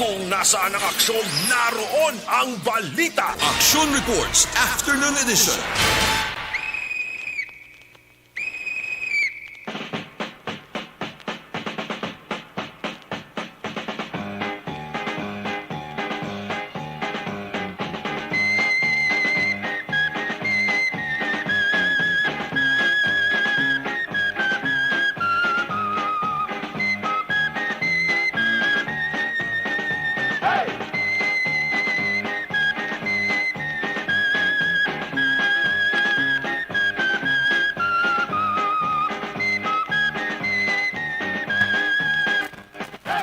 Kung nasaan ang aksyon, naroon ang balita. Aksyon Reports Afternoon Edition.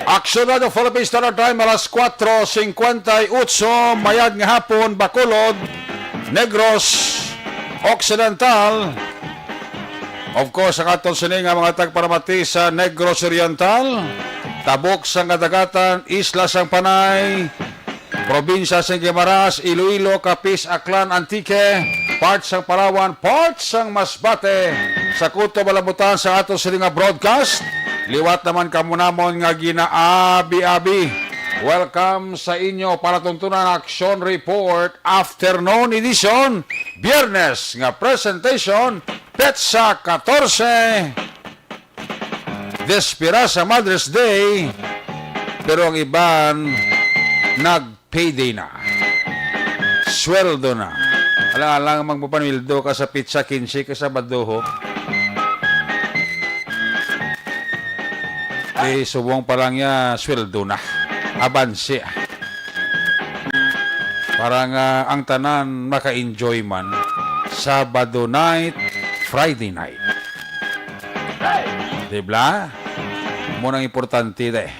Aksyon na Philippine Standard Time alas 4:58 mayad nga hapon Bacolod, Negros Occidental. Of course, ang aton sini nga mga tagparamati sa Negros Oriental, tabok sa kadagatan, Isla sang Panay, probinsya sang Guimaras, Iloilo, Capiz, Aklan, Antique, parts sang Palawan, parts sang Masbate, sa Kuto Balabutan sa aton sini nga broadcast. Liwat naman kamunamon nga ginaabi-abi. Welcome sa inyo para tuntunan Aksyon Report Afternoon Edition. Biyernes nga presentation, Petsa 14. Despira sa Mother's Day. Pero ang iban, nag-payday na. Sweldo na. Alang magpapanwildo ka sa pizza 15 ka sa Badoho. Subong pa lang niya, sweldo na. Abansi. Parang ang tanan maka-enjoy man. Sabado night, Friday night. Diba? Munang importante de.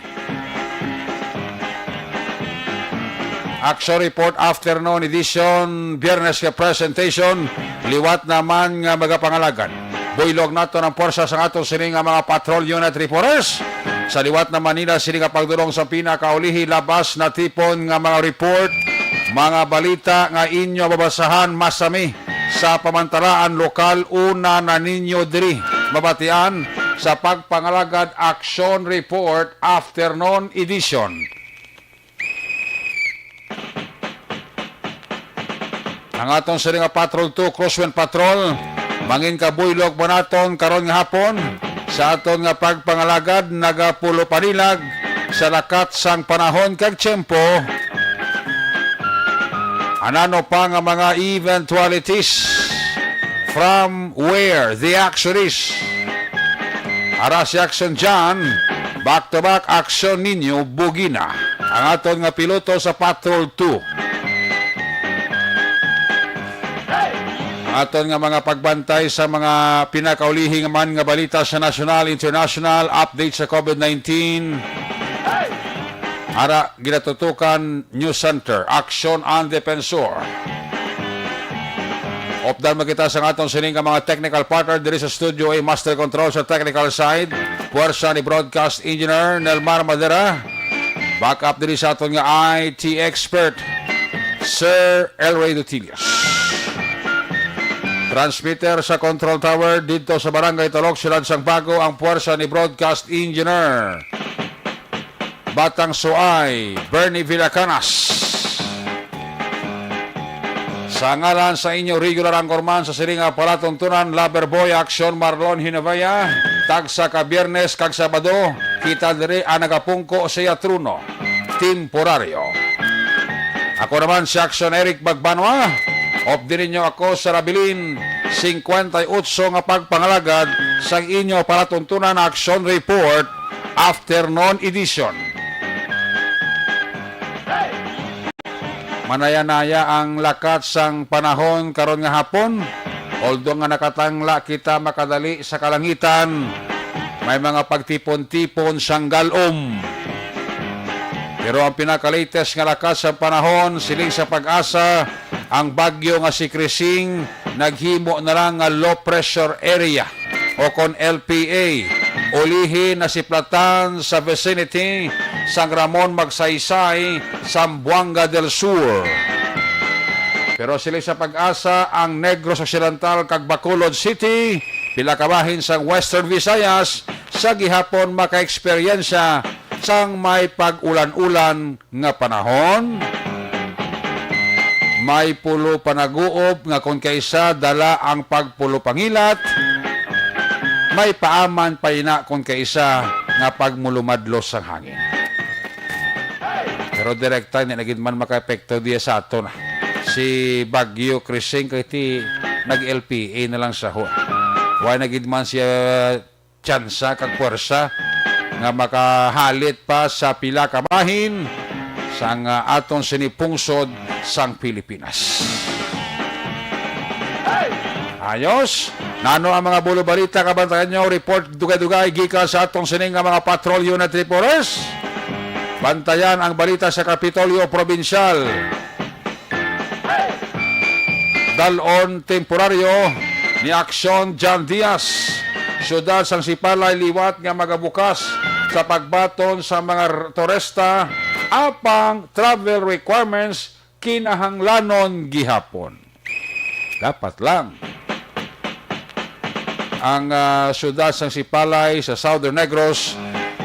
Aksyon Report Afternoon Edition, Biyernes ka presentation. Liwat naman nga magapangalagan. Builog nato ng porsa sa ato sini nga mga patrol unit reporters. Sa liwat na Manila, sini nga pagdurong sa pinakaulihi labas na tipon nga mga report, mga balita nga inyo babasahan masami sa pamantalaan lokal una na ninyo diri. Mabatian sa pagpangalagad Aksyon Report Afternoon Edition. Ang atong sini nga Patrol 2, Crosswind Patrol, mangin kabuylog mo naton karon nga hapon sa aton nga pagpangalagad nagapulo panilag sa lakat sang panahon kag tiyempo. Anano pa nga mga eventualities from where the action is. Ara si action dyan, back to back action ninyo bugina. Ang aton nga piloto sa Patrol 2. Aton nga mga pagbantay sa mga pinakaulihing man nga balita sa national, international, update sa COVID-19. Ara, ginatutukan News Center, Aksyon ang Defensor. Opdan makita sa aton sining nga mga technical partner diri sa studio ay Master Control sa technical side. Puwersa ni Broadcast Engineer Nelmar Madera. Backup diri sa aton nga IT expert, Sir Elray Dutilias. Transmitter sa control tower dito sa Barangay Talok, Silansang Bago, ang puwersa ni Broadcast Engineer Batang Suay, Bernie Villacanas. Sa ngalan sa inyo regular anchorman sa siringa palatuntunan, Loverboy Aksyon Marlon Hinavaya, tagsa ka Biyernes kag Sabado, kita diri ang nagapungko sa Yatruno, temporaryo. Ako naman si Aksyon Eric MagbanuaNo. Obdinin nyo ako sa Rabilin 58 nga pagpangalagad sa inyo palatuntunan na Aksyon Report Afternoon Edition. Manaya-naya ang lakat sang panahon karon nga hapon. Although nga nakatangla kita makadali sa kalangitan, may mga pagtipon-tipon sang galom. Pero ang pinaka-latest nga lakas sa panahon, siling sa pag-asa, ang bagyo nga si Krising, naghimo na lang nga low pressure area o kon LPA. Ulihin na siplatan sa vicinity sang Ramon Magsaysay, Zamboanga del Sur. Pero sila sa pag-asa, ang Negros Occidental kag Bacolod City, pila kabahin sang Western Visayas, sa gihapon maka-eksperyensya sang may pag-ulan-ulan nga panahon, may pulo panaguob nga kung kaysa dala ang pagpulo pangilat, may paaman pa ina kung kaysa nga pagmulumadlos ang hangin. Pero direkta ni naging man maka-epekto diya sa ato na. Si Bagyo Crising kay ti nag-LPA na lang sa ho. Why naging man siya tsansa kag puwersa nga makahalit pa sa pila ka bahin sang aton sinipungsod sang Pilipinas. Ayos, nano ang mga bulo balita kabantayan nyo, report dugay-dugay gikan sa atong sining nga mga patrol unit reporters. Bantayan ang balita sa Kapitolyo Provincial. Dalon temporaryo ni Aksyon John Diaz. Syudad sang Sipalay liwat nga magabukas sa pagbaton sa mga turista apang travel requirements kinahanglanon gihapon. Dapat lang ang syudad sang Sipalay sa Southern Negros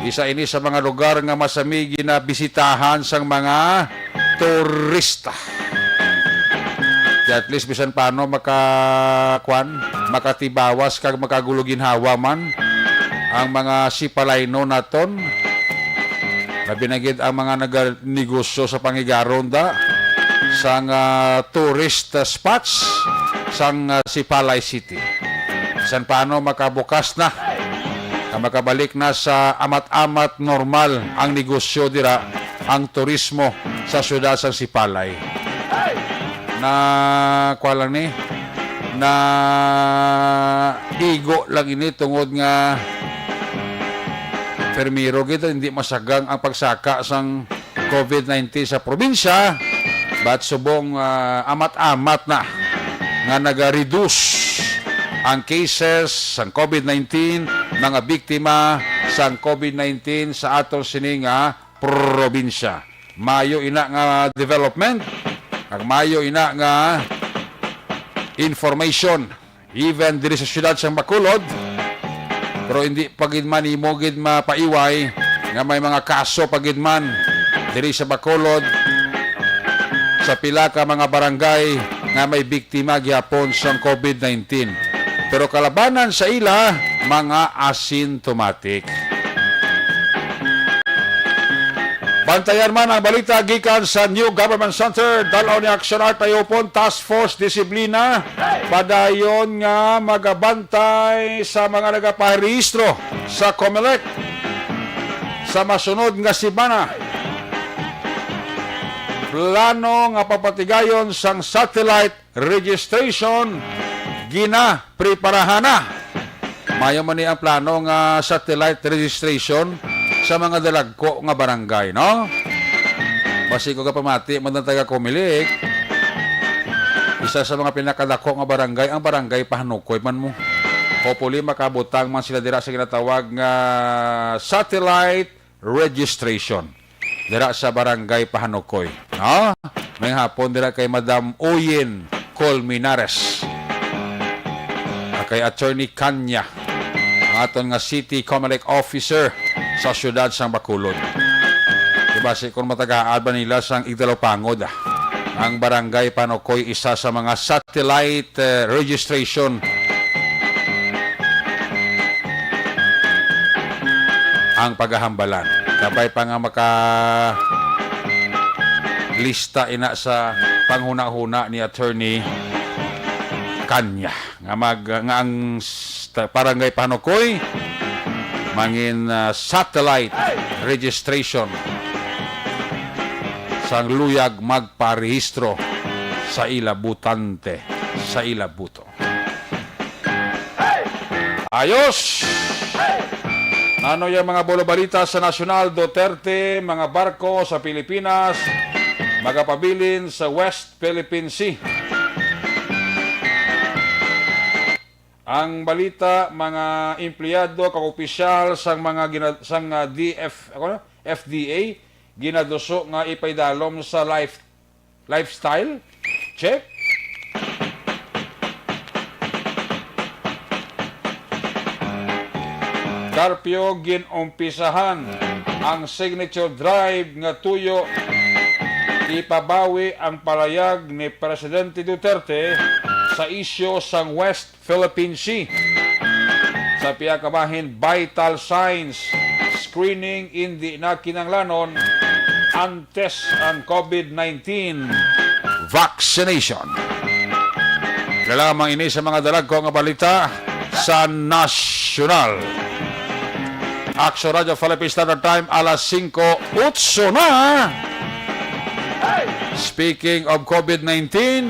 isa ini sa mga lugar nga masamigi na bisitahan sang mga turista. At least bisan paano makatibawas kag makagulugin hawa man ang mga Sipalayno naton. Labi na gid ang mga nagnegosyo sa pangigaronda sang tourist spots sang Sipalay City. Bisan paano makabukas na, makabalik na sa amat-amat normal ang negosyo dira, ang turismo sa syudad sang Sipalay. Na kuwalang ni na igo lang ini tungod nga permiro gito hindi masagang ang pagsaka sang COVID-19 sa probinsya, but subong amat-amat na nga naga-reduce ang cases sang COVID-19, mga biktima sang COVID-19 sa atong sining probinsya. Mayo ina nga development, kag mayo ina nga information even diri sa syudad sang Bacolod, pero hindi pagid man imo gid mapaiway nga may mga kaso pagid man diri sa Bacolod sa pila ka mga barangay nga may biktima gyapon sang COVID-19, pero kalabanan sa ila mga asymptomatic. Bantayan man ang balita gikan sa New Government Center. Dalaw ni Aksyon Artayopon Task Force Disiplina padayon nga magabantay sa mga nagaparehistro sa COMELEC sa masunod nga semana. Plano nga papatigayon sang satellite registration gina-preparahan na. Mayo man ni ang plano nga satellite registration sa mga dalagko nga barangay, no? Basi ko ka pamati, man taga Comelec, isa sa mga pinakadako nga barangay, ang barangay Pahanukoy man mo. Hopefully, makabutang man sila dira sa ginatawag nga satellite registration. Dira sa barangay Pahanukoy, no? May hapon dira kay Madam Oyen Colmenares. Kay Attorney Kanya, ang aton nga City Comelec Officer sa syudad sang Bacolod. Ibase kung matagaan ba nila sang Igdalopangod. Ang barangay Panukoy isa sa mga satellite registration ang paghahambalan. Kapay pa nga lista ina sa panghuna-huna ni Attorney Kanya nga ang barangay Panukoy mangin satellite registration sang luyag magparehistro sa ila butante, sa ila buto. Ayos! Ano yung mga bolo balita sa Nasyonal? Duterte, mga barko sa Pilipinas magapabilin sa West Philippine Sea. Ang balita, mga empleyado, kaopisyal sang mga FDA ginaduso nga ipaydalom sa lifestyle check. Carpio ginumpisahan ang signature drive nga tuyo ipabawi ang palayag ni Presidente Duterte sa isyu sang West Philippine Sea. Sa piyakabahin, vital signs screening hindi na kinanglanon antes ang COVID-19 vaccination. Kalamang ini sa mga dalag ko nga balita sa nasyonal. Aksyon Radio Philippine Standard Time alas 5:08 na. Speaking of COVID-19,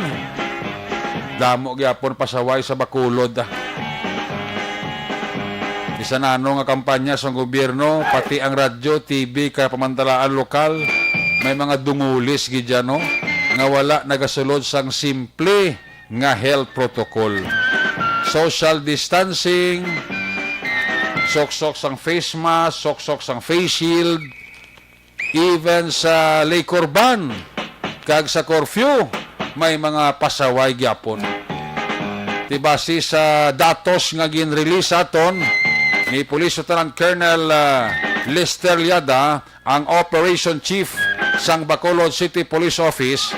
damo gyapon pasaway sa Bacolod. Isa na nga kampanya sa gobyerno, pati ang radyo, TV, kaya pamantalaan lokal, may mga dungulis gidyano nga wala nagasulod sang simple nga health protocol. Social distancing, sok-sok sang face mask, sok-sok sang face shield, even sa liquor ban, kag sa curfew, may mga pasaway gyapon. Tibasi sa datos nga gin-release aton ni Police Lieutenant Colonel Lester Liada, ang Operation Chief sang Bacolod City Police Office,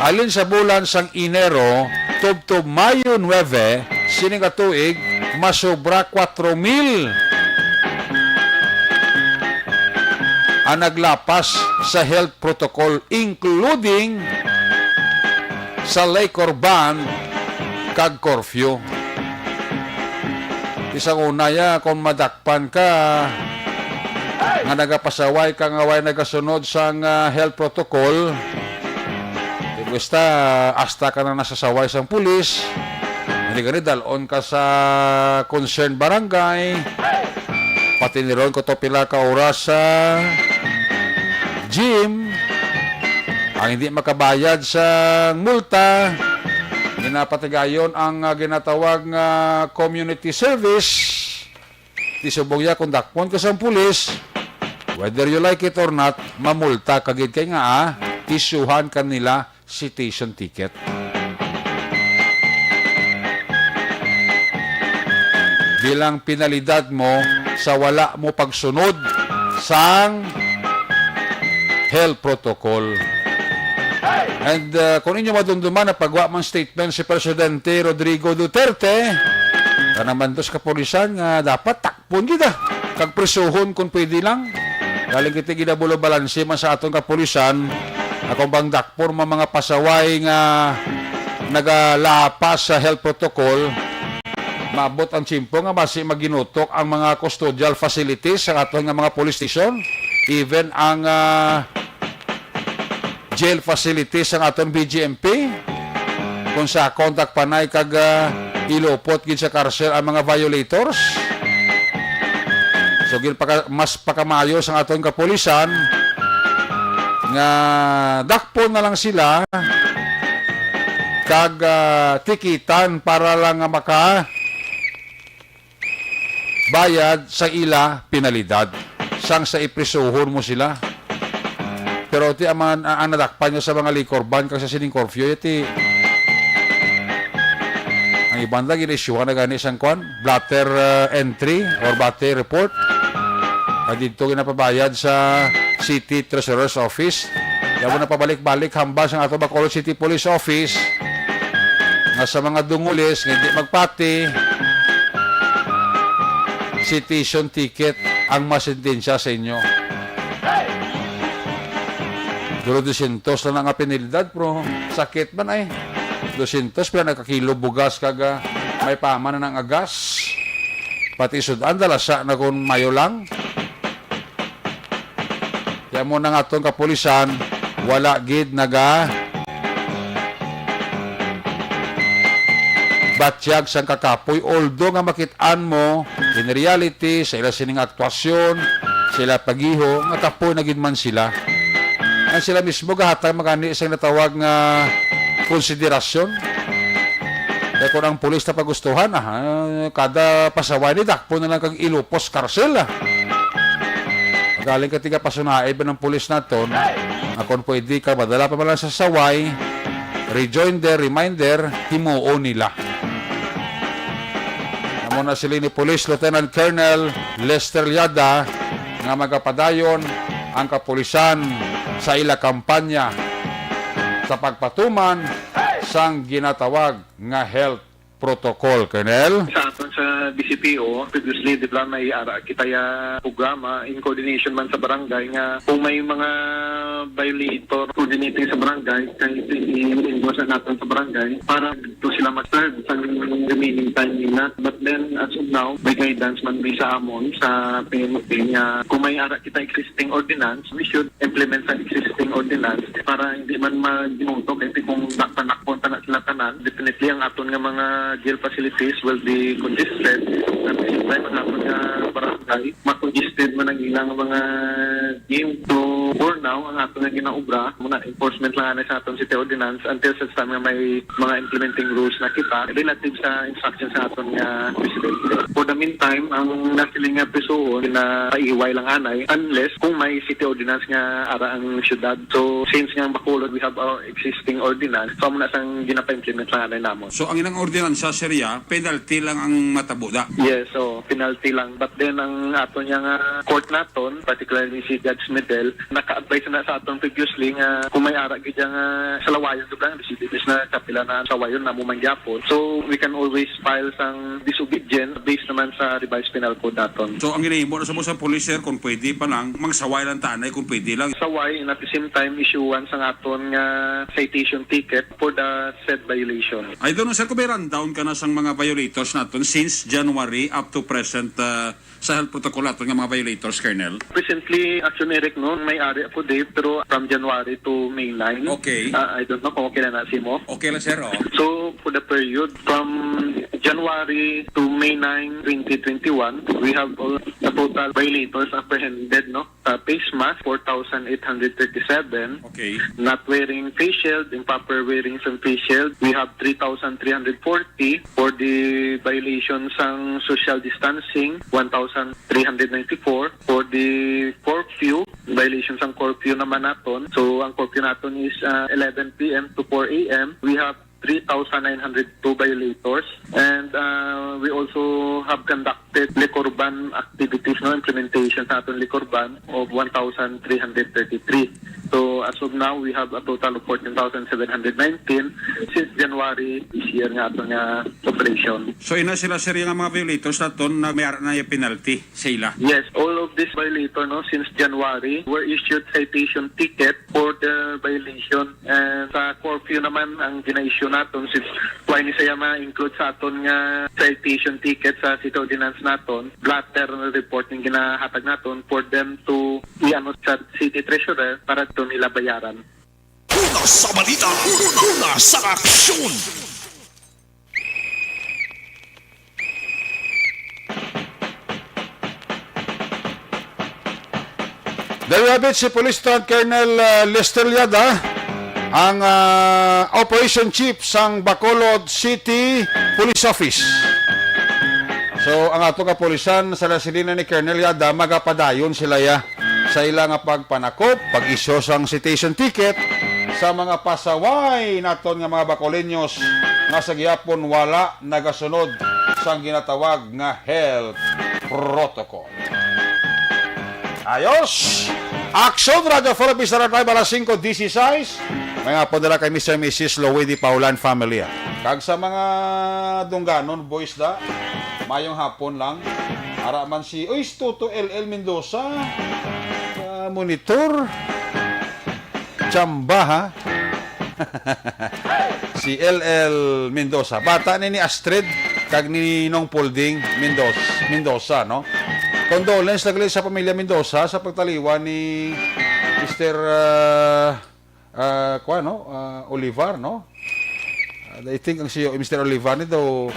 alin sa bulan sang Enero tubtob Mayo 9 sining katuig masobra 4,000 ang naglapas sa health protocol, including sa liquor ban kag curfew. Isang unaya, kung madakpan ka nga nagapasaway ka nga way nagasunod sang health protocol, basta hasta ka na nasasaway sang pulis, hindi ka rin dalon ka sa concerned barangay, pati niron ko to pila ka oras sa gym, ang hindi makabayad sa multa, ginapatigayon ang ginatawag nga community service. Tisubog ya kung dakpon ka sa pulis, whether you like it or not, mamulta kagid kay nga isuhan kanila citation ticket. Bilang penalidad mo sa wala mo pagsunod sang health protocol. And kung inyo madumduman na pagwa man statement si Presidente Rodrigo Duterte, kanamandos kapulisan nga dapat takpon kita kag presuhon kung pwede lang. Galing kita ginabulo balanse man sa atong kapulisan, akong bang dakpon mga pasaway nga nagalapas sa health protocol, maabot ang tsimpo nga basi maginutok ang mga custodial facilities sa atong nga mga police station, even ang jail facilities ang atong BGMP, kung sa contact panay kag ilupot gid sa karsel ang mga violators. So mas pakamayo sa atong kapulisan nga dakpon na lang sila kag tikitan para lang maka bayad sa ila penalidad sang sa iprisuhon mo sila. Pero ti ang nadakpan nyo sa mga liquor ban kasi sining curfew iti ang ibang lagi inisyuhan na gani sang kwan blatter entry or blatter report dito ginapabayad sa City Treasurer's Office. Kaya mo na pabalik-balik hambas ang ato Bacolod City Police Office nga sa mga dungulis nga hindi magpati, citation ticket ang masintensya sa inyo. Duro 200 lang ang penalidad, pero sakit man ay 200 pero nakakilo bugas kaga may paman na ng agas, pati sudan dalasa na kung mayo lang. Kaya mo na nga itong kapulisan wala gid naga batyag sang kakapoy, although nga makitaan mo in reality sa ila sining aktwasyon, sila pagiho nga kapoy na gid man sila. Ang sila mismo gahatag magani isang natawag nga konsiderasyon. Kaya kung ang pulis na pagustuhan, kada pasaway ni dakpo na lang kag ilupos karsel. Galing ka tiga pasunae ba ng pulis naton, kung pwede ka madala pa man lang sa saway, rejoinder, reminder, himuon nila. amo na sila ni Police Lieutenant Colonel Lester Liada nga magapadayon ang kapulisan sa ila kampanya sa pagpatuman sang ginatawag nga health protocol, Colonel. Sa aton sa BCPO, previously, di ba may ara kita ya programa in coordination man sa barangay nga kung may mga violator coordinating sa barangay, kahit i-endorse na natin sa barangay para dito sila mag-serve sa remaining time nila. But then, as of now, may guidance man may sa amon sa PMP nga kung may ara kita existing ordinance, we should implement sa existing ordinance para hindi man ma-dimoto kasi kung nakpanakpunta na sila tanan, definitely ang aton nga mga jail facilities will be congested. At the same time, ang aton nga barangay, makongested man ang ilang mga game. So, for now, ang aton nga ginaubra, muna enforcement lang sa aton city ordinance until such time nga may mga implementing rules na kita relative sa instructions sa aton nga president. For the meantime, ang nasiling nga presoon na paiway lang anay unless kung may city ordinance nga ara ang syudad. So, since nga Bacolod, we have our existing ordinance, so muna sang ginapa-implement lang anay namon. So ang ilang ordinance sa Syria, penalty lang ang matabo da. Yes, so penalty lang. But then ang ato niya nga court naton, particularly si Judge Medel, naka-advise na sa aton previously nga kung may ara gid nga salawayon do lang disibis na kapila na salawayon na mumangyapon. So we can always file sang disobedience based naman sa revised penal code naton. So ang ginahimo na sa police sir, kung pwede pa lang magsaway lang tanay kung pwede lang. Saway and at the same time issuean sang aton nga citation ticket for the said violation. I don't know sir, kung may rundown ka na sa mga violators natin since January up to present sa health protocol natin nga mga violators, Colonel? Recently, Aksyon noon, may ari ako Dave, pero from January to May 9. Okay. I don't know kung okay na nasi mo. Okay lang sir, oh. So, for the period from January to May 9, 2021, we have a total violators apprehended, no? Face mask, 4,837. Okay. Not wearing face shield, improper wearing some face shield, we have 3,340. For the violations ng social distancing, 1,394. For the curfew, violations ng curfew naman naton. So, ang curfew naton is 11 p.m. to 4 a.m. We have 3,902 violators, and we also have conducted liquor ban activities, no, implementation sa aton liquor ban of 1,333. So as of now, we have a total of 14,719 since January this year nga aton nga operation. So ina sila sir yung mga violators natin na may na yung penalty sa ila? Yes, all of this violator, no, since January were issued citation ticket for the violation, and sa curfew naman ang gina-issue naton since why ni saya ma-include sa aton nga citation ticket sa city ordinance naton, blatter report yung ginahatag naton for them to i-ano sa city treasurer para to nila bayaran. Una sa balita, una sa aksyon. There you have it, si Police Lieutenant Colonel Lester Liada, ang Operation Chief sang Bacolod City Police Office. So, ang ato kapulisan sa lasilina ni Colonel Liada, magapadayon sila ya sa ilang pagpanakop, pag-isyo sang citation ticket sa mga pasaway naton nga mga Bacolenyos nga sa gihapon wala nagasunod sang ginatawag nga health protocol. Ayos! Aksyon Radio Philippines na tayo alas 5:16. Mga padala kay Mr. and Mrs. Lowedy Paulan family. Kag sa mga dungganon boys da, mayong hapon lang. Ara man si Toto LL Mendoza. Monitor. Chamba ha. Si LL Mendoza. Bata ni Astrid kag ni Nong Polding Mendoza, no? Condolence lagi sa pamilya Mendoza sa pagtaliwa ni Mr. Olivar, no? I think ang si Mr. Olivar nito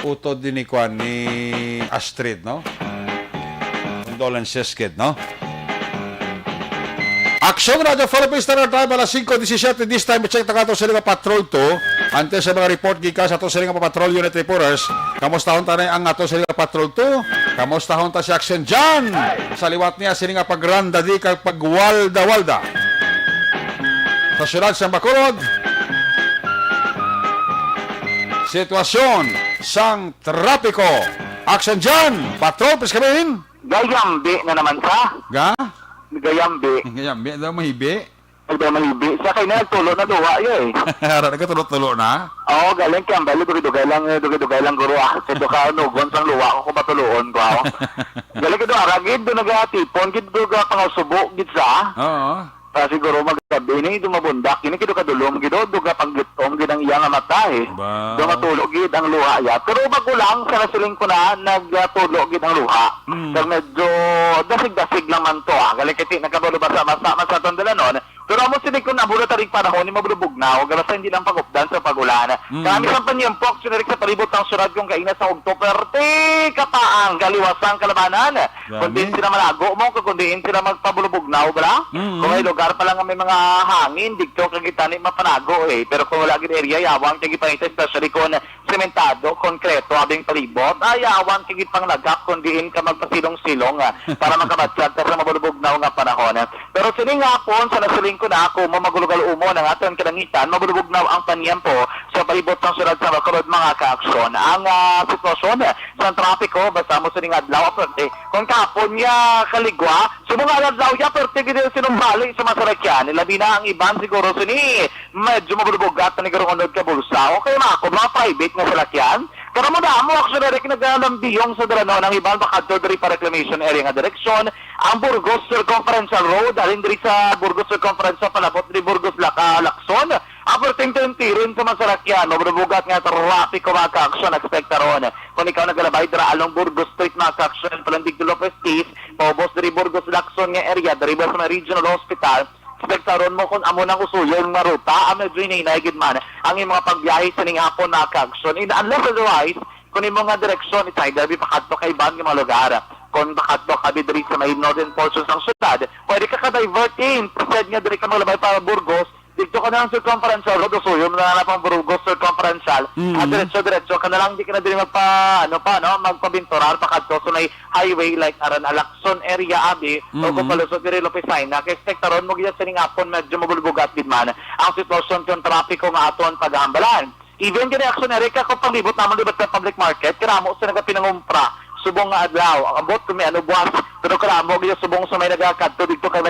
utod din ni Astrid, no? Condolences kid, no? Aksyon Radio Philippines na time alas 5:17 this time check ta kato sa mga patrol to ante sa mga report gikas ato sa mga patrol unit reporters kamustahon ta na ang ato sa mga patrol to kamustahon ta si Aksyon dyan sa liwat niya sa mga pagranda di kag pagwalda-walda sa syudad sa Bacolod. Sitwasyon sang trapiko. Aksyon dyan! Patrol, please come in! Gayambi na naman sa. Ga? Gayambi. Gayambi, daw mahibi. Nagdamahibi. Sa kanya nagtulo na duwa yun eh. Harap na ka tulo-tulo na. Oo, galing kang bali. Dugay lang guru ah. Kito ka nugon sang luwa ko matuloon ko ako. Galing ka doon aragid. Doon nagatipon. Gid doon ka pangasubo. Gid sa. Oo. Siguro magsabi ini dumabundak. Ini kito kadulong. Gid doon ka panggitong. Gid ang iyang mata eh. Ba? Doon matulog gid ang luha ya. Pero bagulang sa nasiling ko na nagtulog gid ang luha. Kaya medyo dasig-dasig lang man to ah. Galing kiti nagkabalo basa-basa sa tondala noon. Pero amo sinig ko na bula tarig panahon ni mabulubog na o garasa hindi lang pagupdan sa pagulan. Kami sa panyempok sinarik sa palibot ng surad kong kaina sa ugto perte kapaang galiwasang kalabanan. Kundi sila malago mo kundi sila magpabulubog na o bala. Kung may lugar pa lang may mga hangin dikto kagita ni mapanago eh. Pero kung wala gid area yawang kagit panita especially kung sementado, konkreto abing palibot ay yawang kagit pang lagap kundi ka magpasilong-silong para makabatsag sa mabulubog na nga panahon. Pero sining hapon sa nasiling ko na ako mamagulugal umo ng aton kalangitan mabulubog na ang panyempo sa palibot ng surad sa makulod mga kaaksyon. Ang sitwasyon sa trapiko basta mo sining adlaw aperte kung kapon niya kaligwa sumong adlaw ya aperte gid sinumbali sa masarakyan labi na ang iban siguro sini medyo mabulubog at nigarong ka bulsa o kaya mga private nga salakyan. Pero mo na mo actually naglalambiyong sa drano ng iban bakadto diri pa reclamation area nga direksyon ang Burgos Circumferential Road alin diri sa Burgos Circumferential palabot diri Burgos Lacson aperting tirin sa masarakyan mabrubugat nga trapiko mga kaaksyon expecta ron kung ikaw nagalabay dira along Burgos Street mga kaaksyon palandig de Lopez East paubos diri Burgos Lacson nga area diri ba sa regional hospital spektaron mo kung amo nang usuyo yung maruta, medyo inainagid man ang yung mga pagbiyahe sa ning hapon na kaaksyon. Unless otherwise, kung yung mga direksyon, it's either bipakadto kay bang yung mga lugar. Kung bakadto ka diri sa may northern portions ng syudad, pwede ka ka-divert in. Instead nga diri ka maglabay para Burgos, dito ka na ng circumferential road, usuyo mo na pang Burgos circumferential, at diretso ka na lang, di ka na diri magpabinturar, pakadto so may highway like aran Alakson area abi o kung palusot diri Lopesina kay spektaron mo gyud sa ning hapon medyo mabulbugat gid man ang sitwasyon kon trapiko nga aton paghambalan. Even kini aksyon Erika kung panglibot namon libot sa public market kiramo sa nagapinangumpra subong nga adlaw abot kumi buwas pero karamo gyud subong sa may nagakadto dito kay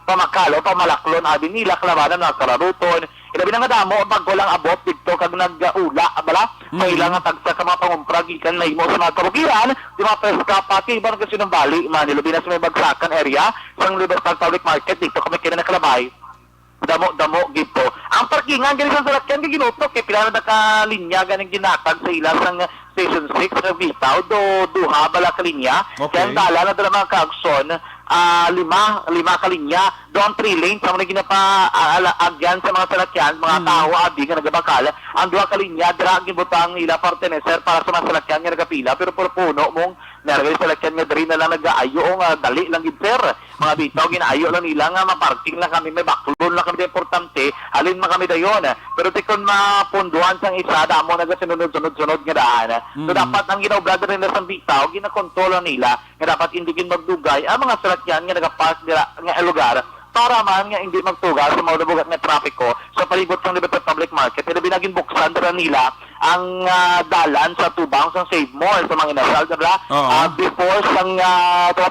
pamakalo pamalaklon abi nila klabanan na kararuton ilabi na nga damo pag walang abot dito kag nagaula abala may lang nga tagsa ka mga pangumpra gikan na imo sa mga karugiran di mga preska pati iban kasi ng bali man ilabi na sa may bagsakan area sang Libertad Public Market dito kami kina nakalabay damo gito ang parkingan ganito sa salakyan ginutok kay pila na ka linya ganing ginatag sa ila sang Station 6 sa Vitaw do duha bala ka linya kaya ang dala na dala mga kaaksyon lima ka linya doon 3 lanes sa mga ginapa agyan sa mga salakyan mga tao abi nga nagabakal ang duha ka linya dira gibutang ila parteneser para sa mga salakyan nga nagapila pero por puno mong nalagay salakyan nga diri na lang nagaayo nga dali lang gid sir mga bitaw ginaayo lang nila nga maparking lang kami may baklon lang kami importante alin man kami dayon pero tikon mapunduan sang isa damo nagasunod-sunod nga daan so dapat ang ginaoblada nila sa bitaw ginakontrol nila nga dapat hindi magdugay ang mga salakyan nga nagapas dira nga lugar para man nga hindi magtugal sa mga lubugat nga trapiko sa palibot ng Libertad Public Market pero binagin buksan dira nila ang dalan sa tubang sa Save More sa mga inasal dira before sang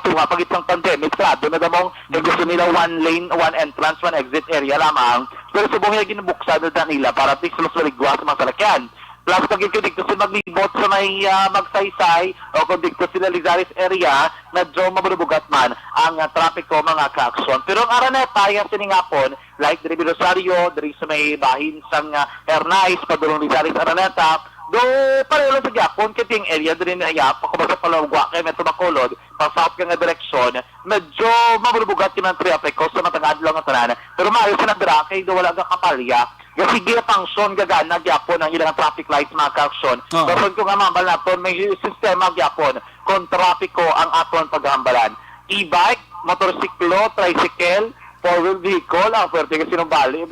tunga pag itong pandemic sarado na damong gusto nila one lane, one entrance, one exit area lamang pero subong nga ginubuksan dira nila para at least maligwa sa mga salakyan. Plus, pag dito sila maglibot sa may magsaysay o kung dito sila Lizares area, medyo mabulubugat man ang trapiko mga kaaksyon. Pero ang araneta, yung siningapon, like diri Rosario, diri sa may bahin sang Hernais, padulong Lizares Araneta, do pareho sa Japon, kiting area diri na Yap, ako ba sa Palawagwa, kay Metro Bacolod, pa-south ka nga direksyon, medyo mabulubugat yung trapiko sa matangad lang ang tanan. Pero maayos na dira, kay do wala ka kapalya, kasi ginapangsyon gagana gyapon ang ilang traffic lights mga kaaksyon. Pero kung nga mambal naton may sistema gyapon kung trapiko ang aton paghambalan. E-bike, motorsiklo, tricycle, four-wheel vehicle, ang pwerte kasi nung bali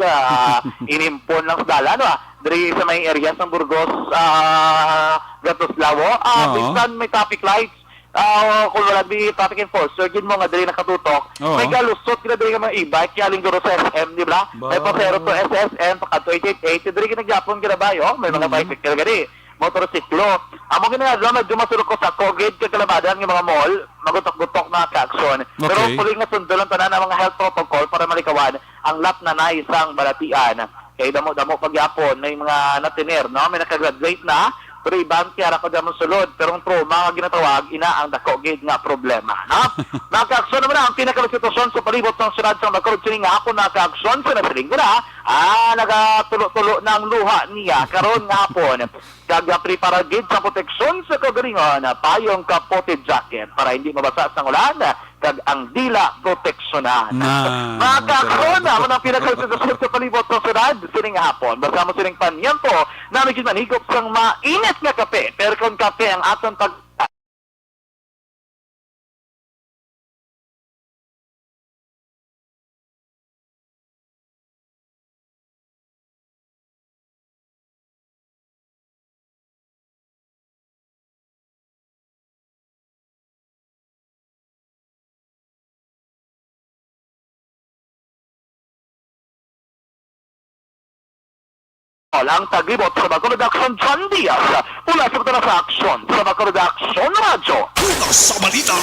inimpon lang sa dalan. Dari sa may area ng Burgos, Gatoslawo. Bisan may traffic lights. Kung wala di traffic enforcer, gin mo nga dali nakatutok. May galusot kina dali ka mga e-bike, kaya linggo sa SM, di ba? May pasero to SSM, paka 288, dali ka nagyapon kina ba, may mga bicycle gani. motorsiklo. Amo ginadlo medyo masulok ko sa COVID kay kalabadan ng mga mall, magutok-gutok na ka-aksyon. Pero Okay. puli nga sundulan tanan ang mga health protocol para malikawan ang lap na isang balatian. Kay damo-damo pagyapon may mga natiner, no? May nakagraduate na, pero ibang kaya ko damo sulod, pero ang trauma nga ginatawag ina ang dako gid nga problema, no? Naka-aksyon naman ang pinaka-sitwasyon sa palibot ng syudad sa Bacolod sining hapon naka-aksyon sa nasiling na nagatulo-tulo ng luha niya karon nga hapon. Prepara gid sa proteksyon sa kagalingon payong kapote jacket para hindi mabasa sa ulan kag ang dila proteksyonan. Naka-aksyon naman ang pinaka-sitwasyon sa palibot ng syudad sining hapon. Basta mo sining panyento na medyo manigop sang mainit nga kape. Pero kung kape ang aton pag ang taglibot sa Bacolod Aksyon John Diaz mula sa Aksyon sa Bacolod Aksyon Radyo. Una sa balita,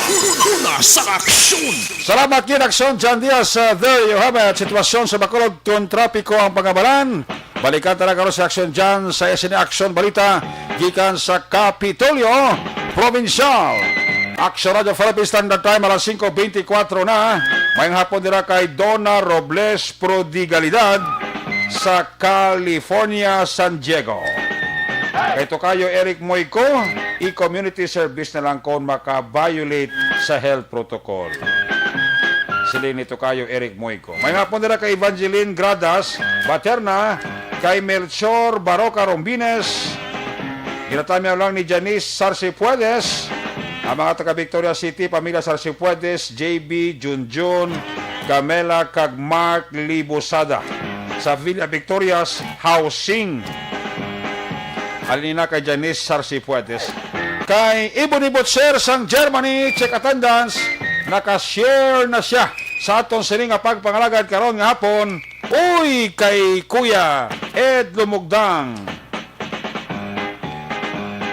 una sa aksyon. Salamat yun, Aksyon John Diaz. There you have it. Sitwasyon sa Bacolod, kung trapiko ang pangabalan. Balikan talaga rin sa Aksyon John sa SNA Aksyon Balita gikan sa Kapitolyo Provincial. Aksyon Radio Philippines Standard Time alas 5:24 na. Mayang hapon nila kay Donna Robles Prodigalidad sa California, San Diego. Ito kayo, Eric Moico, i-community service na lang kung maka-violate sa health protocol. Sila nito kayo, Eric Moico. May hapon nila kay Evangeline Gradas Baterna, kay Melchor Baroca Rombines, ginatamiyaw lang ni Janice Sarcipuedes, ang mga taga Victoria City, pamilya Sarcipuedes, JB, Junjun, Gamela, kag Mark Libosada sa Villa Victoria's Housing. Alina kay Janice Sarcipuedes. Kay Ibon Ibotser sang Germany, check attendance, nakashare na siya sa aton sining nga pagpangalagad karon nga hapon. Uy, kay Kuya Ed Lumugdang.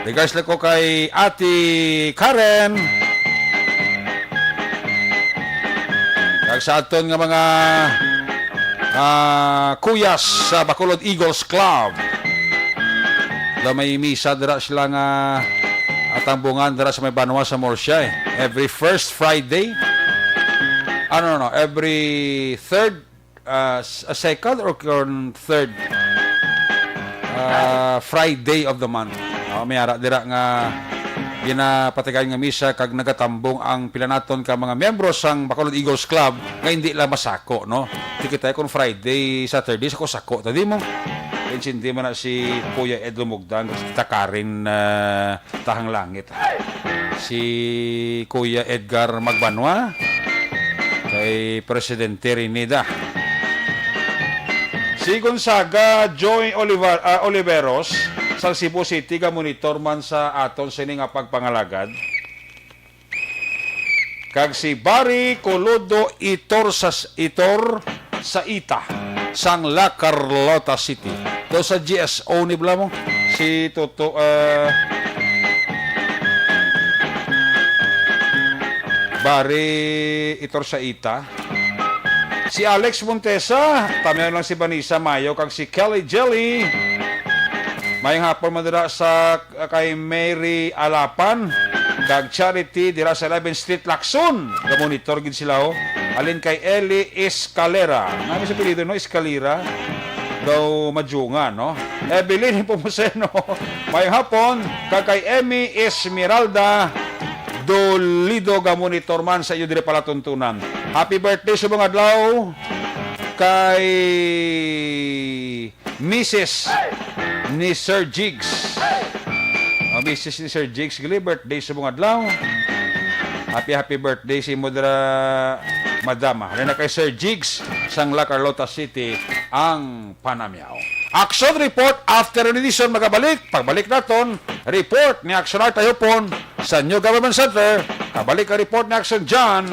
Regards lang ko kay Ate Karen. Kag sa aton nga mga kuyas sa Bacolod Eagles Club. Da may misa dira sila nga atambungan dira sa may Banwa sa Morsya every first Friday. Every third second or third Friday of the month. May ara dira nga ginapatigan nga misa kag nagatambong ang pilanaton ka mga miyembro sang Bacolod Eagles Club nga hindi lang masako, no? Kita kung Friday, Saturday sa sako. Tadi mo hindi man na si Kuya Ed Lumugdang kasi takarin tahang langit. Si Kuya Edgar Magbanua kay Presidente Rinida. Si Gonzaga Joy Oliveros sa Cebu City ka monitor man sa aton sini nga pagpangalagad. Kag si Barry Colodo Itor sa Ita sang La Carlota City. Do sa GSO ni bla mo si Toto Barry Itor sa Ita. Si Alex Montesa, tamayon lang si Vanessa Mayo kag si Kelly Jelly. Mayang hapon madira sa kay Mary Alapan kag Charity dira sa 11th Street Lacson. Ga-monitor gid sila Alin kay Eli Escalera. Nami sa apelyido no Escalera. Daw madjunga no. Evelyn Pumuseno. Mayang hapon kag kay Emmy Esmeralda Dolido ga-monitor man sa iyo dire pala tuntunan. Happy birthday sa mga adlaw kay Mrs. ni Sir Jigs. Mrs. ni Sir Jigs, gali birthday sa mga adlaw. Happy birthday si Mudra Madama. Halina kay Sir Jigs sang La Carlota City ang Panamyaw. Action report after an edition magabalik. Pagbalik naton, report ni Action Art Tayopon sa New Government Center. Kabalik ang report ni Action John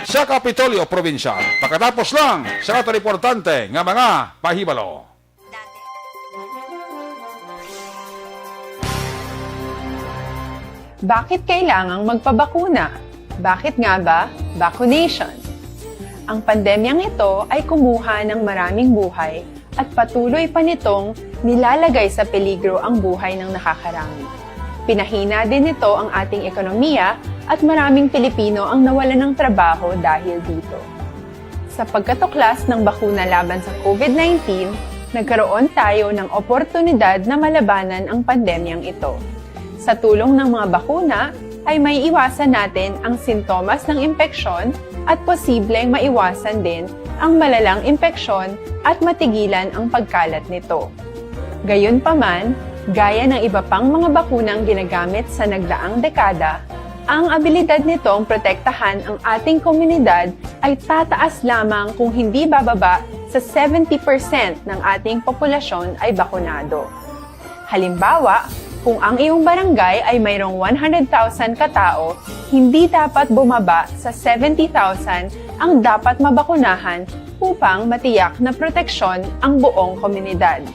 sa Kapitolyo Provincial. Pagkatapos lang sa ato importante nga mga pahibalo. Bakit kailangang magpabakuna? Bakit nga ba vaccination? Ang pandemyang ito ay kumuha ng maraming buhay at patuloy pa nitong nilalagay sa peligro ang buhay ng nakakarami. Pinahina din nito ang ating ekonomiya at maraming Pilipino ang nawalan ng trabaho dahil dito. Sa pagkatuklas ng bakuna laban sa COVID-19, nagkaroon tayo ng oportunidad na malabanan ang pandemyang ito. Sa tulong ng mga bakuna, ay may iwasan natin ang sintomas ng impeksyon at posibleng maiwasan din ang malalang impeksyon at matigilan ang pagkalat nito. Gayunpaman, gaya ng iba pang mga bakunang ginagamit sa nagdaang dekada, ang abilidad nitong protektahan ang ating komunidad ay tataas lamang kung hindi bababa sa 70% ng ating populasyon ay bakunado. Halimbawa, kung ang iyong barangay ay mayroong 100,000 katao, hindi dapat bumaba sa 70,000 ang dapat mabakunahan upang matiyak na proteksyon ang buong komunidad.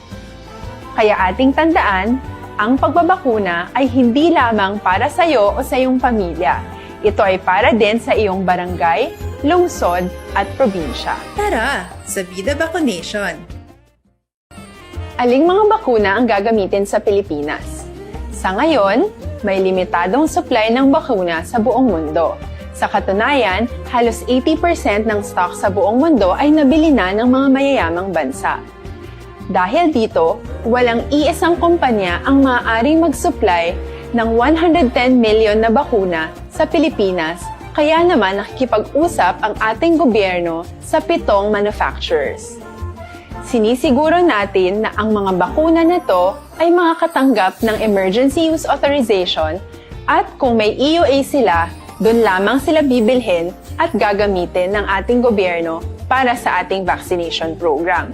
Kaya ating tandaan, ang pagbabakuna ay hindi lamang para sa iyo o sa iyong pamilya. Ito ay para din sa iyong barangay, lungsod at probinsya. Tara, sa Vida Vaccination! Aling mga bakuna ang gagamitin sa Pilipinas? Sa ngayon, may limitadong supply ng bakuna sa buong mundo. Sa katunayan, halos 80% ng stock sa buong mundo ay nabili na ng mga mayayamang bansa. Dahil dito, walang iisang kumpanya ang maaaring mag-supply ng 110 million na bakuna sa Pilipinas, kaya naman nakikipag-usap ang ating gobyerno sa 7 manufacturers. Sinisiguro natin na ang mga bakuna na to ay makakatanggap ng Emergency Use Authorization at kung may EUA sila, doon lamang sila bibilhin at gagamitin ng ating gobyerno para sa ating vaccination program.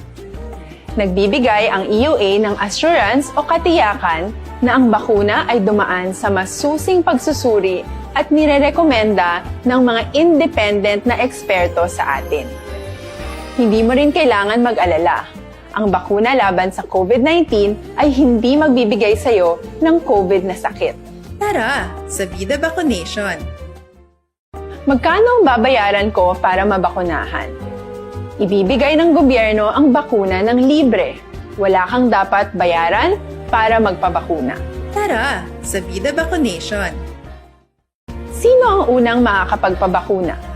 Nagbibigay ang EUA ng assurance o katiyakan na ang bakuna ay dumaan sa masusing pagsusuri at nirerekomenda ng mga independent na eksperto sa atin. Hindi mo rin kailangan mag-alala. Ang bakuna laban sa COVID-19 ay hindi magbibigay sa iyo ng COVID na sakit. Tara, sa Vida Vaccination! Magkano ang babayaran ko para mabakunahan? Ibibigay ng gobyerno ang bakuna ng libre. Wala kang dapat bayaran para magpabakuna. Tara, sa Vida Vaccination! Sino ang unang makakapagpabakuna?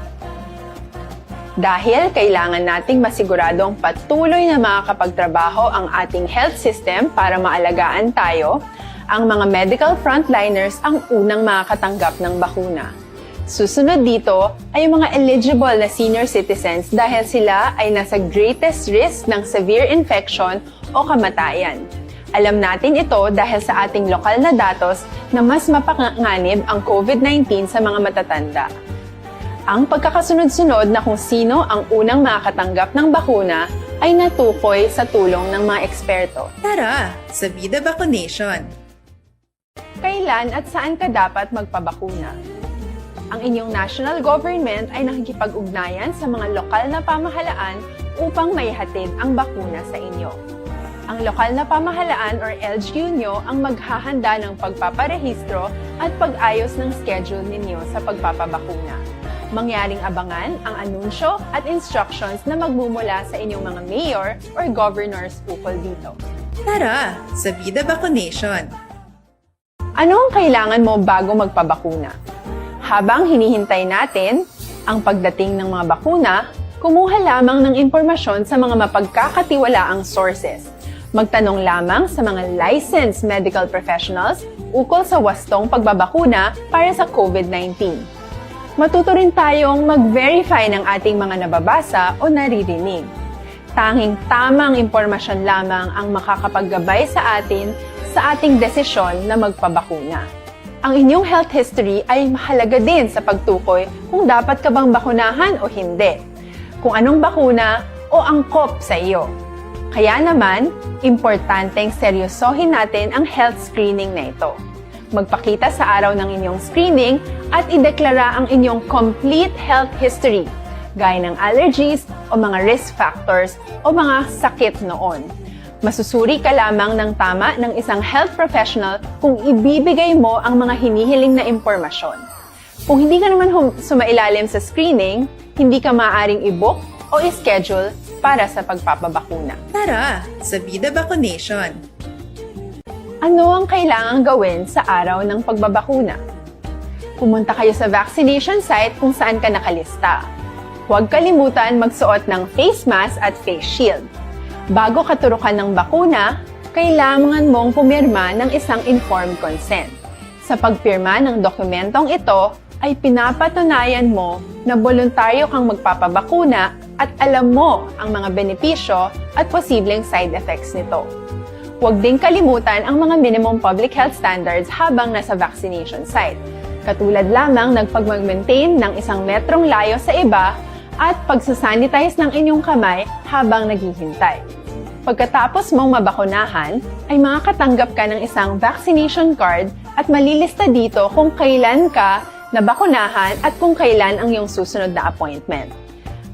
Dahil kailangan nating masiguradong patuloy na makakapagtrabaho ang ating health system para maalagaan tayo, ang mga medical frontliners ang unang makakatanggap ng bakuna. Susunod dito ay mga eligible na senior citizens dahil sila ay nasa greatest risk ng severe infection o kamatayan. Alam natin ito dahil sa ating lokal na datos na mas mapanganib ang COVID-19 sa mga matatanda. Ang pagkakasunod-sunod na kung sino ang unang makakatanggap ng bakuna ay natukoy sa tulong ng mga eksperto. Tara, sa Vida Vaccination! Kailan at saan ka dapat magpabakuna? Ang inyong national government ay nakikipag-ugnayan sa mga lokal na pamahalaan upang maihatid ang bakuna sa inyo. Ang lokal na pamahalaan or LGU nyo ang maghahanda ng pagpaparehistro at pag-ayos ng schedule ninyo sa pagpapabakuna. Mangyaring abangan ang anunsyo at instructions na magmumula sa inyong mga mayor or governors ukol dito. Tara, sa Vida Vaccination! Ano ang kailangan mo bago magpabakuna? Habang hinihintay natin ang pagdating ng mga bakuna, kumuha lamang ng impormasyon sa mga mapagkakatiwalaang sources. Magtanong lamang sa mga licensed medical professionals ukol sa wastong pagbabakuna para sa COVID-19. Matuto rin tayong mag-verify ng ating mga nababasa o naririnig. Tanging tamang impormasyon lamang ang makakapaggabay sa atin sa ating desisyon na magpabakuna. Ang inyong health history ay mahalaga din sa pagtukoy kung dapat ka bang bakunahan o hindi, kung anong bakuna o angkop sa iyo. Kaya naman, importanteng seryosohin natin ang health screening na ito. Magpakita sa araw ng inyong screening at ideklara ang inyong complete health history, gaya ng allergies o mga risk factors o mga sakit noon. Masusuri ka lamang ng tama ng isang health professional kung ibibigay mo ang mga hinihiling na impormasyon. Kung hindi ka naman sumailalim sa screening, hindi ka maaaring i-book o i-schedule para sa pagpapabakuna. Tara sa Vida Vaccination. Ano ang kailangang gawin sa araw ng pagbabakuna? Pumunta kayo sa vaccination site kung saan ka nakalista. Huwag kalimutan magsuot ng face mask at face shield. Bago ka turukan ng bakuna, kailangan mong pumirma ng isang informed consent. Sa pagpirma ng dokumentong ito, ay pinapatunayan mo na voluntaryo kang magpapabakuna at alam mo ang mga benepisyo at posibleng side effects nito. Huwag din kalimutan ang mga minimum public health standards habang nasa vaccination site. Katulad lamang nagpag-maintain ng 1 metrong layo sa iba at pagsasanitize ng inyong kamay habang naghihintay. Pagkatapos mong mabakunahan, ay makakatanggap ka ng isang vaccination card at malilista dito kung kailan ka nabakunahan at kung kailan ang iyong susunod na appointment.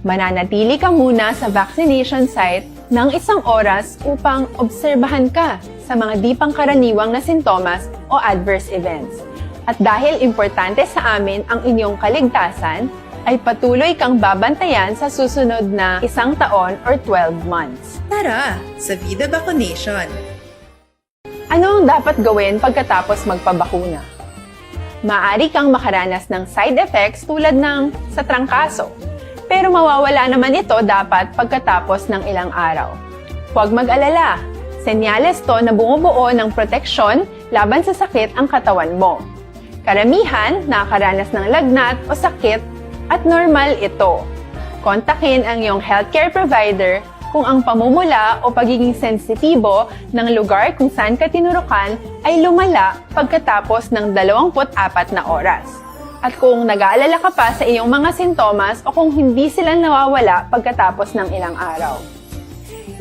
Mananatili ka muna sa vaccination site ng 1 oras upang obserbahan ka sa mga di pangkaraniwang na sintomas o adverse events. At dahil importante sa amin ang inyong kaligtasan, ay patuloy kang babantayan sa susunod na 1 taon or 12 months. Tara sa Vida Vaccination. Ano ang dapat gawin pagkatapos magpabakuna? Maaari kang makaranas ng side effects tulad ng sa trangkaso, pero mawawala naman ito dapat pagkatapos ng ilang araw. Huwag mag-alala, senyales to na bumubuo ng proteksyon laban sa sakit ang katawan mo. Karamihan nakakaranas ng lagnat o sakit at normal ito. Kontakin ang iyong healthcare provider kung ang pamumula o pagiging sensitibo ng lugar kung saan ka tinurukan ay lumala pagkatapos ng 24 na oras. At kung nag-aalala ka pa sa iyong mga sintomas o kung hindi sila nawawala pagkatapos ng ilang araw.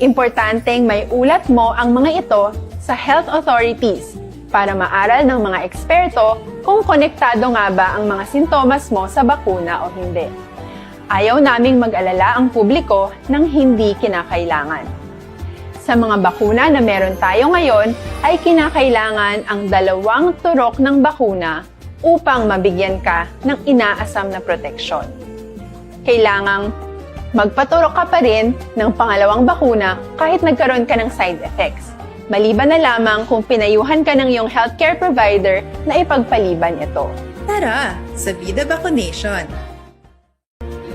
Importanteng may ulat mo ang mga ito sa health authorities para maaral ng mga eksperto kung konektado nga ba ang mga sintomas mo sa bakuna o hindi. Ayaw naming mag-alala ang publiko ng hindi kinakailangan. Sa mga bakuna na meron tayo ngayon, ay kinakailangan ang 2 turok ng bakuna upang mabigyan ka ng inaasam na proteksyon. Kailangang magpaturok ka pa rin ng pangalawang bakuna kahit nagkaroon ka ng side effects. Maliban na lamang kung pinayuhan ka ng iyong healthcare provider na ipagpaliban ito. Tara sa Vida Vaccination.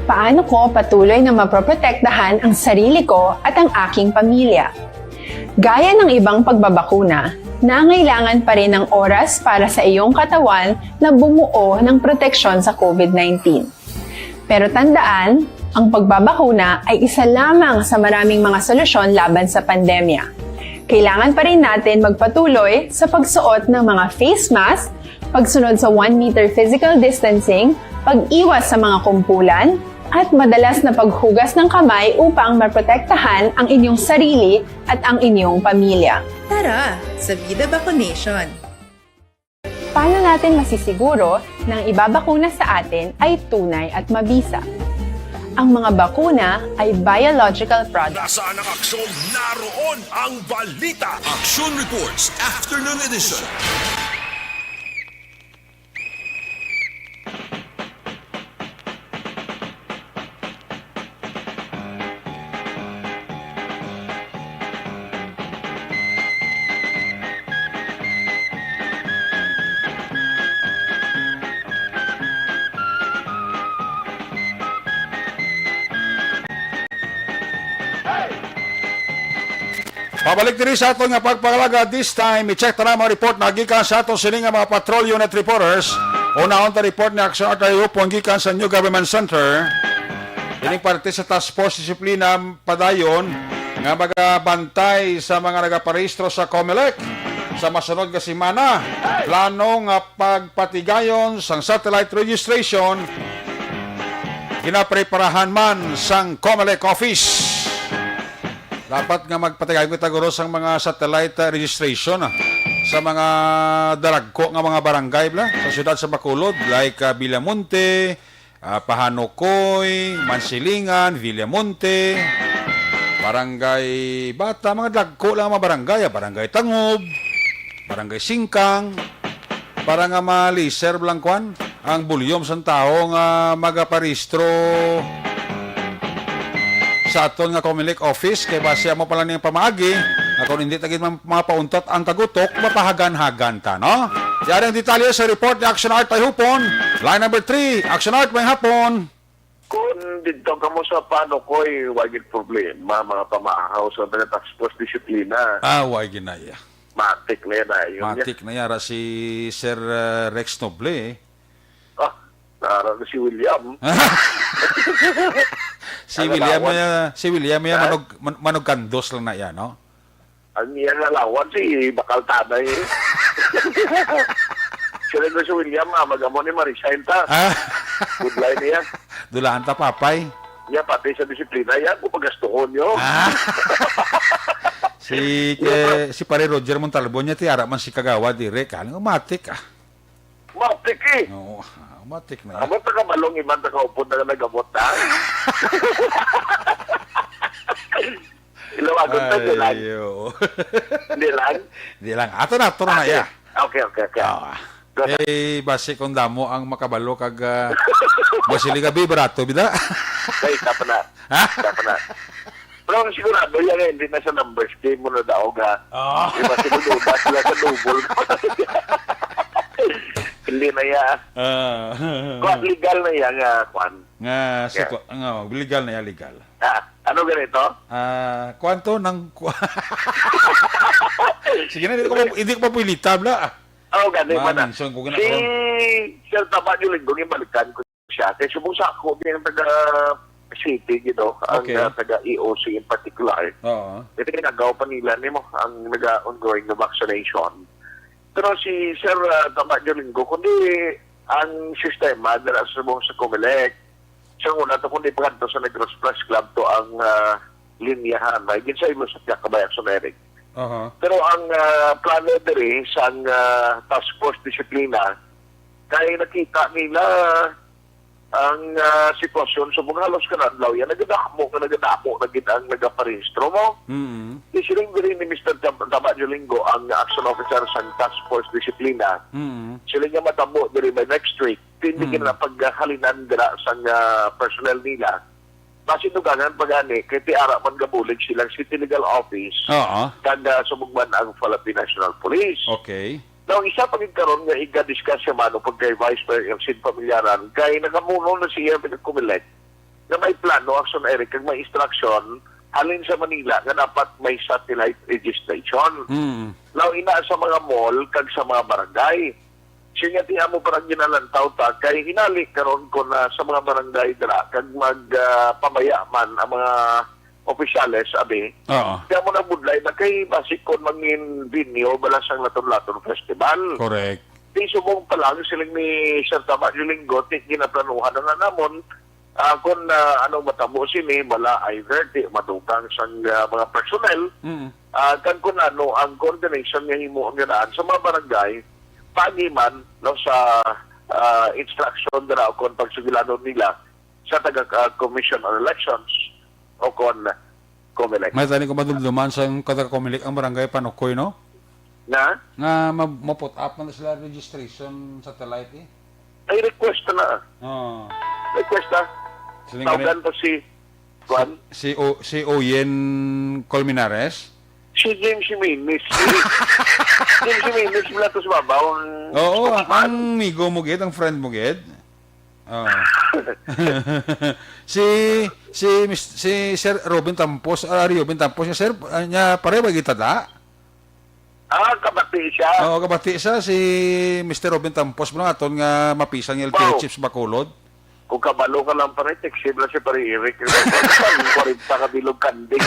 Paano ko patuloy na maproprotektahan ang sarili ko at ang aking pamilya? Gaya ng ibang pagbabakuna, nangailangan pa rin ng oras para sa iyong katawan na bumuo ng proteksyon sa COVID-19. Pero tandaan, ang pagbabakuna ay isa lamang sa maraming mga solusyon laban sa pandemya. Kailangan pa rin natin magpatuloy sa pagsuot ng mga face mask, pagsunod sa 1 meter physical distancing, pag-iwas sa mga kumpulan, at madalas na paghugas ng kamay upang maprotektahan ang inyong sarili at ang inyong pamilya. Tara sa Vida Vaccination. Paano natin masisiguro na ang ibabakuna sa atin ay tunay at mabisa? Ang mga bakuna ay biological products. Nasaan ang aksyon? Naroon ang balita. Aksyon Reports Afternoon Edition. Pabalik diri sa aton nga pagpangalaga. This time, i-check na mga report na gikan sa aton sining nga mga patrol unit reporters. Unahon ta report ni Aksyon at Ayupon gikan sa New Government Center. Ining parte sa Task Force Disiplina padayon nga magabantay sa mga nagaparehistro sa COMELEC sa masunod nga semana. Plano nga pagpatigayon sang satellite registration ginapreparahan man sang COMELEC office. Dapat nga magpatigayon kita guro sang mga satellite registration sa mga dalagko nga mga barangay sa siyudad sa Bacolod like Villamonte, Pahanukoy, Mansilingan, Villamonte, barangay Bata, mga dagko lang mga barangay, barangay Tangob, barangay Singkang, para nga ma-reserve lang kwan ang bulyom sa tao nga magaparistro sa aton nga Comelec office kay base mo pala niyang pamaagi na kung hindi tagit mapauntat ang kagutok mapahagan-hagan ta, no? Yan ang detalye sa report ni Aksyon Art may hupon. Line number 3, Aksyon Art may hapon. Kung dito ka mo sa paano ko'y wagit problema, mga pamaahaw sa tax force disiplina. Way ginaya. Matik na yan. Yun Matik na yara si Sir Rex Noble eh. Nara na si William. Si William manog kandos lang na yan, no? Ang niya nalawan si Bakal Tanay. Sila na si William, magamo ni Marisain ta. Good line niya. Dulaan ta, papay. Niya, pati sa disiplina yan, kung pagastuhon nyo. Si pare Roger Montalbo niya tiara man si Kagawa dire kan matik Matik eh. No, matik na. Abot na kabalong iman na kaupod na nagamot na. Ilawagon tayo, di lang. Hindi lang? Hindi lang. Ato na ya. Okay. Base kung damo ang makabalo kag Basilica Biberato, bida? Okay, tapa na. Pero ang sigurado yan, hindi na sa numbers game mo na daw ga. Diba sinuduba sila sa double. Hindi na yan. Kung legal na yan, Kwan. Legal na yan, legal. Ano ganito? Kwanto ng... Sige na, hindi ko papilita, bla. Ganun pa na. Si Sir Taba yung linggo, balikan ko siya. Kaya sumusa ako yung taga-city, ang taga-EOC in particular. Ito ginagawa pa nila ang nag-ongoing na vaccination. Pero si Sir Taba yung linggo, kundi ang sistema dala sa Comelec, siya una ito kundi pagkanto sa Negros Plus Club to ang linyahan. May ginsay mo sa Kabayan Soneric. Pero ang plano diri sa task force disiplina kaya nakita nila ang sitwasyon sa mga halos kanadlaw yan nagadamo naging ang nagaparehistro mo. Isiling diri ni Mr. Taba Jolingo ang action officer sa task force disiplina. Sila nga matabo diri by next week hindi na paghalinan dira sa personnel nila. Masinugangan pag-ani, kaya tiara man gabulig silang City Legal Office kada sumugman ang Philippine National Police. Okay. Now, isa pagin karon nga iga-discuss siya mano pag kay Vice Mayor Elsin Pamilyaran, kay nakamuno na siya pinagkumilet na may plano, Aksyon Eric, kag may instruction, halin sa Manila nga dapat may satellite registration. Now, ina sa mga mall, kag sa mga barangay. Siya nga mo parang ginalantaw ta kay hinali karon ko na sa mga barangay dira kag magpamayaman ang mga opisyales abi. Kaya mo na budlay na kay basic kon mangin binyo balasang laton-laton festival. Correct. Di sumong pa lang silang ni Sir Taba Linggo ginaplanuhan na namon kung anong matabo sini bala either di madugang sa mga personnel kan kun ano ang coordination nga himo ang ganaan sa mga barangay pagiman sa instruction dara kon pagsugilano nila sa taga-Commission on Elections o kon Comelec. May tani ko madumduman sa taga-Comelec ang barangay Panukoy, no? Na? Nga maput up na sila registration satellite eh. Ay request na. Request na. Tawagan to si Juan. Si Oyen Colmenares. Si James Jimenez. James Jimenez mula to sa babaw. Oo, ang migo mo gid, ang friend mo gid. si Sir Robin Tampos, Robin Tampos niya sir, niya pare ba kita da? Kabati siya. Oo, kabati siya si Mr. Robin Tampos mo aton nga mapisang yung LTO chips Bacolod. Kung kabalo ka lang pare, teksib lang siya pare Eric. 40 ka bilog kanding.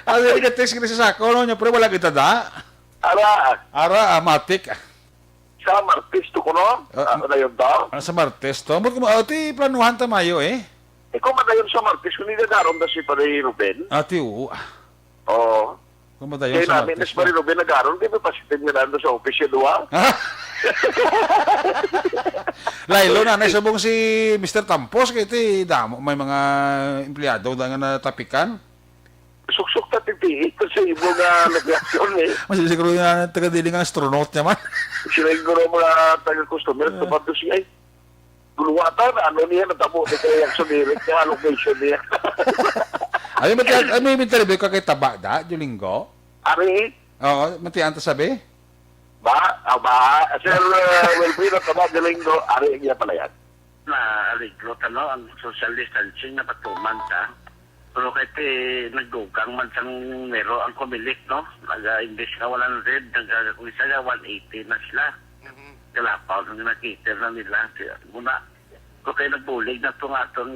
Ano yung text kita sa sako, no? Niya pare wala kita da? Ara, matik. Sa Martes to ko, no? Ano yun daw? Sa Martes to? Ati, planuhan tamayo eh. Kung madayon sa Martes, kung niladaron na si pare Ruben. Ati, oo. Oo. Kumadayon Kaya sa namin, Martes. Nes Marino, binagaron, di ba pasitin nga nando sa office yun, ha? Lailo na, naisabong si Mr. Tampos, kaya iti, damo, may mga empleyado na nga natapikan. Suksok na titiik kasi ibo nga nag-reaksyon eh. Mas siguro yung taga-diling ang astronaut niya man. Sila yung guro mga taga-customer, tumato siya ay guluwatan, ano niya, natamo na kaya yung sumirik niya, location niya. Ay, may interview ka kay Tabada, Julinggo? Ari, Oo, matiyan ta sabi? ba? Sir, Wilfredo, tama, Galinggo, ari, niya pala yan. Na aliglo ano ang social distancing na patuman ka. Pero kahit nagdugang man sang mero ang kumilik, no? Imbes na 100, kung isa nga 180 na sila. Kalapaw nang nakita na nila. Muna, kung kayo nagbulig na itong atong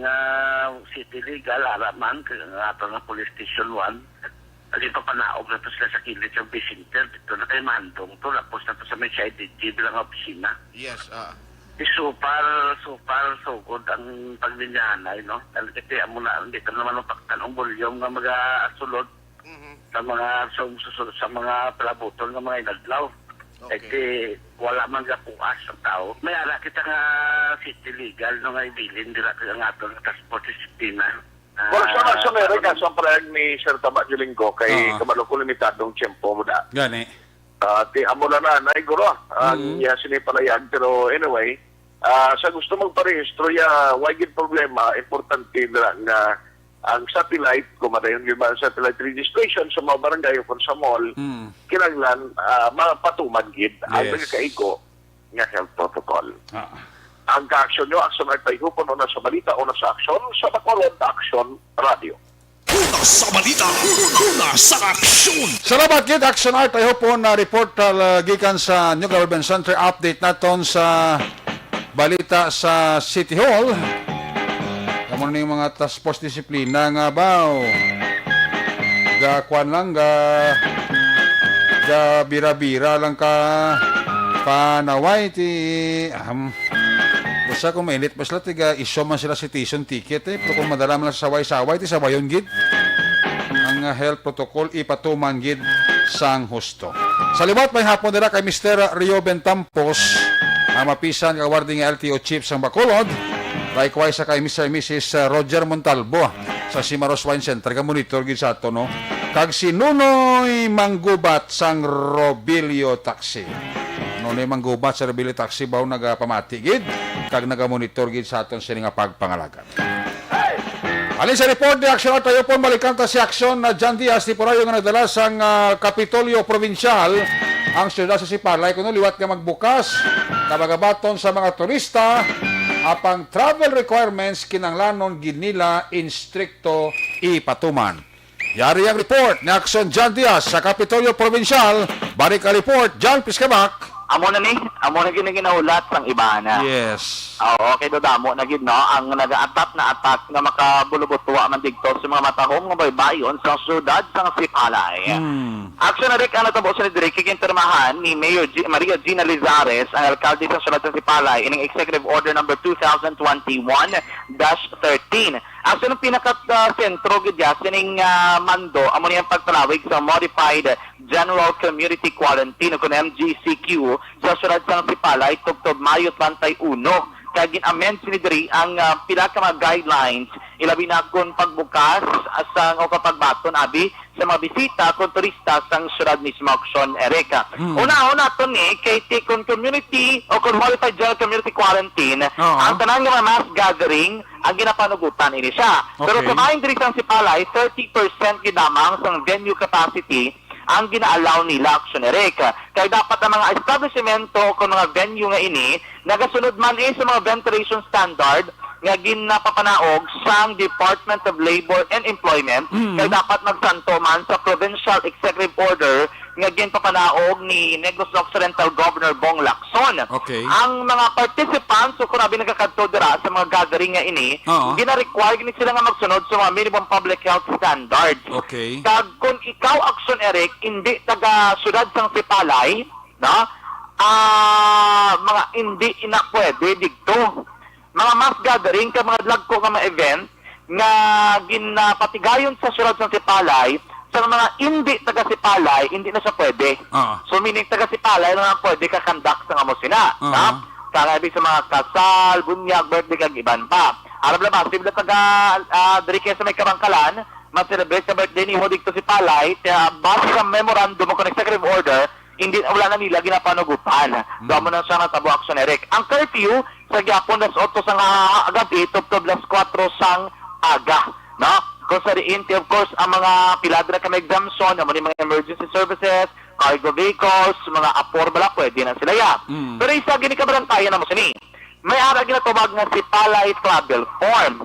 city legal, araman, nga atong police station 1, kasi papanaog na ito sila sa kilid sa Vicenter, dito na kayo mandong to, tapos na ito sa may CIDG bilang opisina. Yes, Super sugod ang paglinyanay, no? Dahil kasi amo na, dito naman ang paktan ang volume nga mga-sulod sa mga palabuton ng mga inadlaw. Okay. Kasi wala man ka puas ang tao. May ara kita nga city legal no nga ibilin dira ka nga ato ng transport disiplina. Well, sa Amerika, sa parang ni Sir Tama Julinggo, kay kabalo ko limitadong tiyempo mo na. Gani. Amo na naiguro, ang sinipalayan. Pero anyway, sa gusto magparehistro, wagid problema, importante na nga ang satellite, kung madayon yung mga satellite registration sa mga barangay o sa mall, kinanglan, mapatuman gid ang nagkaigo nga health protocol. Ang ka-aksyon nyo, Aksyon ay tayo po na sa balita o na sa aksyon, sa Bacolod Aksyon Radio. una sa balita, una sa aksyon. Salamat gid Action Art. I hope po na report gikan sa New Government Center update naton sa balita sa City Hall. Kamo na yung mga task force disiplina nga baw. Kwan lang bira-bira lang ka panaway ti basta kung mainit pa sila tiga isyo man sila citation ticket pero kung madala man sa saway-saway ti sawayon gid ang health protocol ipatuman gid sang husto. Sa liwat may hapon dira kay Mr. Rio Bentampos ang mapisan kawarding LTO chief sang Bacolod. Likewise sa kay Mr. and Mrs. Roger Montalvo sa Simaros Wine Center ka monitor gid sa ato no. Kag si Nunoy Manggubat sang Robilio Taxi. Nunoy Manggubat sa Robilio Taxi baw nagapamati gid kag nagamonitor gid sa aton sini nga pagpangalagan. Alin sa report ni Aksyon tayo po balikan ta si Aksyon na John Diaz ti Purayo nga nagdala sang Kapitolyo Provincial ang siyudad sa Sipalay kuno liwat nga magbukas kabagabaton sa mga turista apang travel requirements kinanglanon gid nila in stricto ipatuman. Yari ang report ni Aksyon John Diaz sa Kapitolyo Provincial. Balik ka report, John Piscabak. Amo na ginaulat sang ibana. Yes. Oo, kay dodamo na gid no ang nag-attack nga makabulubutwa man digto sa mga matahong nga baybayon sa syudad sang Sipalay. Aksyon na rin ang natabo sa Direk kikintermahan ni Mayor Maria Gina Lizares ang alkalde sa syudad ng Sipalay ining Executive Order number 2021-13. Aksyon ang pinaka-sentro gid sining mando amo niyang pagtalawig sa Modified General Community Quarantine o MGCQ sa syudad sang Sipalay tubtob Mayo 31. Kaya gin-amend sinidiri ang pila ka mga guidelines ilabi na kung pagbukas sang o kapagbaton abi sa mga bisita kung turista sang syudad mismo Aksyon Ereka. Una-una to ni kay kung community o kung modified general community quarantine ang tanan nga mass gathering ang ginapanugutan ini siya. Pero kumain diri sang Sipalay 30% gidamang sang venue capacity ang gina-allow nila Aksyon Ereka. Kaya dapat ang mga establishmento o mga venue nga ini nagasunod man sa mga ventilation standard nga ginapapanaog sang Department of Labor and Employment. Kaya dapat magsanto man sa Provincial Executive Order nga ginpapanaog ni Negros Occidental Governor Bong Lacson. Ang mga participants o kung nagkakadto dira sa mga gathering nga ini, gina-require gini sila nga magsunod sa mga minimum public health standards. Kag kung ikaw Aksyon Eric, hindi taga syudad sang Sipalay, no? Mga hindi ina pwede digto. Mga mass gathering ka mga dagko nga mga event nga ginapatigayon sa syudad sang Sipalay sa mga hindi taga-Sipalay, hindi na siya pwede. So meaning taga-Sipalay na pwede ka-conduct sa nga mo sina. Kagabi sa mga kasal, bunyag, birthday, kag iban pa. Arab lang, sibla dari kaya sa may Karangkalan, ma-celebrate sa birthday ni Hodig to Sipalay, base sa memorandum o executive order, hindi wala na nila ginapanugutan. Doon mo na siya natabo action, Eric. Ang curfew sa Gyapon, las 8 sang agabi, tubtob las 4 sang aga. No? Kung sa riinti, of course, ang mga piladra kami exemption, ang mga emergency services, cargo vehicles, mga apor bala, pwede na sila ya. Pero isa, ginikabarantayan na mo sini. May ara ginatubag nga Sipalay Travel Form.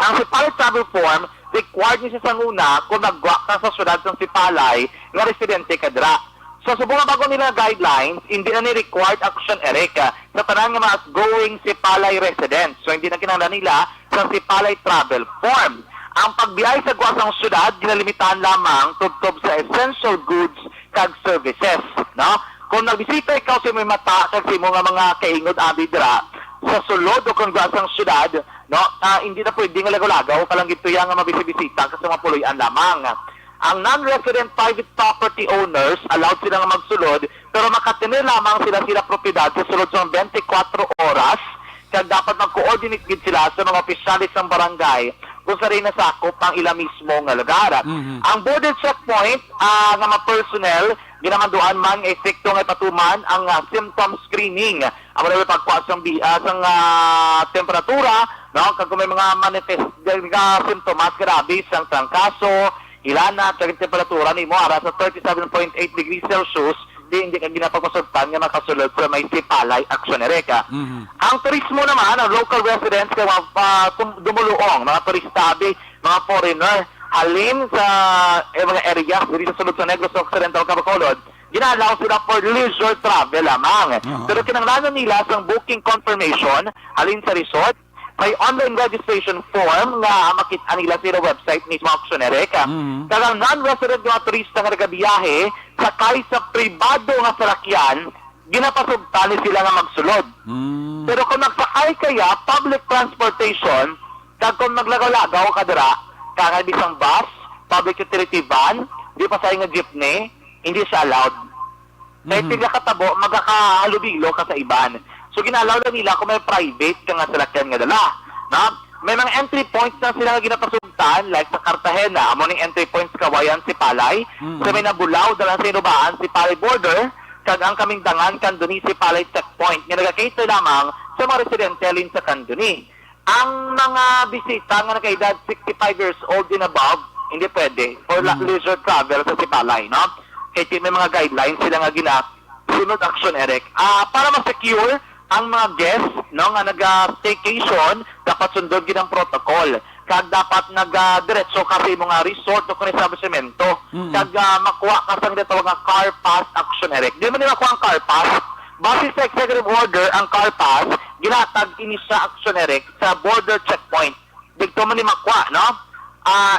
Ang Sipalay Travel Form, required niya sa una kung nagwa ka sa syudad ng Sipalay nga residente kadra. So, subungan bago nila guidelines, hindi na ni-required action, Eric, sa tanang nga mga outgoing Sipalay residents. So, hindi na kinahanglan nila sa Sipalay Travel Form. Ang pagbiyahe sa guwasang syudad, ginalimitahan lamang tubtob sa essential goods kag services. No? Kung nagbisita ikaw sa may mata kag sa mga kaingod abidra sa sulod o kung guwasang syudad, no? Hindi na pwede nga lagaw-lagaw, palang gito yung mabisibisita kasi mga puloyan lamang. Ang non-resident private property owners, allowed sila nga magsulod, pero makatinir lamang sila propiedad sa sulod sa 24 oras, kag dapat mag-coordinate gid sila sa mga opisyalis ng barangay kung sa rin nasakop ang ila mismo nga lugar. Ang border checkpoint nga mga personnel, ginamanduan man efekto nga patuman ang symptom screening. Ang mga pagkuha sang temperatura, no? Kag may mga manifest symptoms, grabe, sang trangkaso, ilana, kag temperatura ni mo ara sa 37.8 degrees Celsius, hindi ka ginapagpasultan nga makasulod sa may Sipalay Action, Ereka. Ang turismo naman, ang local residents, kaya dumuluong, mga turistabi, mga foreigner, halin sa mga area, dito sa sulod sa Negros Occidental, Bacolod, ginalaw sila for leisure travel lamang. Pero kinanglanan nila sa booking confirmation, halin sa resort, may online registration form nga makita nila sa website mismo Action, Ereka. Kaya non-resident mga turista nga nagabiyahe, sakay sa pribado nga sarakyan, ginapasugtani sila nga magsulod. Pero kung nagsakay kaya, public transportation, kag kung maglagaw-lagaw kadira, kaya bisang bus, public utility van, di pa sa nga jeepney, hindi siya allowed. Kahit sila katabo, magkakahalubilo ka sa iban. So ginalaw na nila kung may private ka nga salakyan nga dala. Na? May mga entry points na sila nga ginapasugtan, like sa Cartagena, amo ning entry points kawayan Sipalay, sa may nabulaw dalang sa Inubaan, Sipalay border, kag ang kaming dangan Kanduni Sipalay checkpoint nga nagakater lamang sa mga residente alin sa Kanduni. Ang mga bisita nga nakaedad 65 years old and above, hindi pwede for leisure travel sa Sipalay, no? Kaya may mga guidelines sila nga sunod action, Eric. Para ma-secure ang mga guests, no, nga nag-staycation, dapat sundod gid ang protocol. Kag dapat nag-diretso kasi mga resort o kung establishmento. Kag makuha ka sang dito nga car pass action, Eric. Di man nila makuha ang car pass. Base sa executive order, ang car pass, ginatag ini sa action, Eric, sa border checkpoint. Dito man ni makuha, no?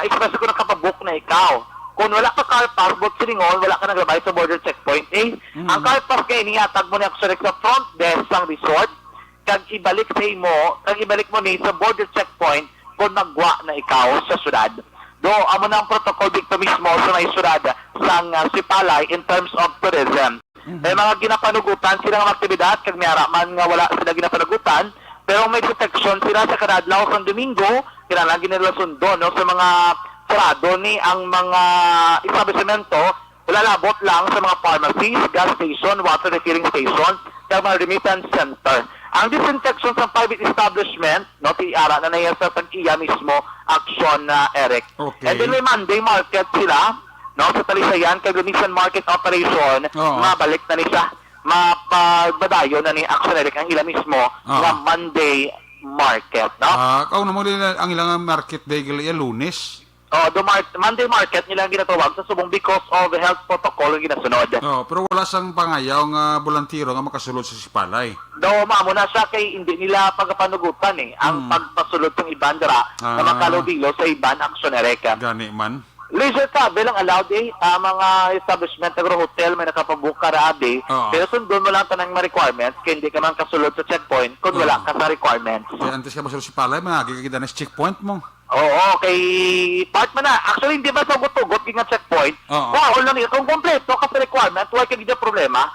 Especially kung nakapabook na ikaw. Kung wala ka car pass, but siningon, wala ka naglabay sa border checkpoint, ang car pass kayo niyatag mo ni action sa front desk ng resort, kag ibalik sa imo, kag ibalik mo ni sa border checkpoint kung nagwa na ikaw sa syudad. Do, amo na ang protocol dito mismo sa may syudad sang Sipalay in terms of tourism. May mga ginapanugutan sila ng aktibidad, kag may araman nga wala sila ginapanugutan, pero may protection sila sa kadadlaw sa Domingo, kailangan nila sundo, no, sa mga sarado ni ang mga establishmento, lalabot lang sa mga pharmacies, gas station, water refilling station, at mga remittance center. Ang disinfection sa private establishment, no, tiara na naya sa tag-iya mismo, action na Eric. And then may Monday market sila, no, sa Talisayan, kay Mission Market Operation, mabalik na niya, mapagbadayo na ni action, Eric, ang ila mismo, na Monday market, no? Kung naman nila ang ilang market day Lunes. Monday market nila ginatawag sa subong because of the health protocol ang ginasunod. Pero wala sang pangayaw nga volunteero nga makasulod sa Sipalay. Maamo na siya kay hindi nila pagpanugutan ang pagpasulod ng iban dara na makalubilo sa iban action, Ereka. Gani man. Leisure travel ang allowed mga establishment ng hotel may nakapabook ka rabi, pero sundon mo lang tanang mga requirements kaya hindi ka man kasulod sa checkpoint kung wala ka sa requirements. Kaya antes ka masulod sa Sipalay, magagigida na sa checkpoint mo. Oo, kay part man na. Actually, hindi ba sagot-tugot nga checkpoint? Oo. Wow, lang kung kompleto ka sa requirement, wala ka gina problema.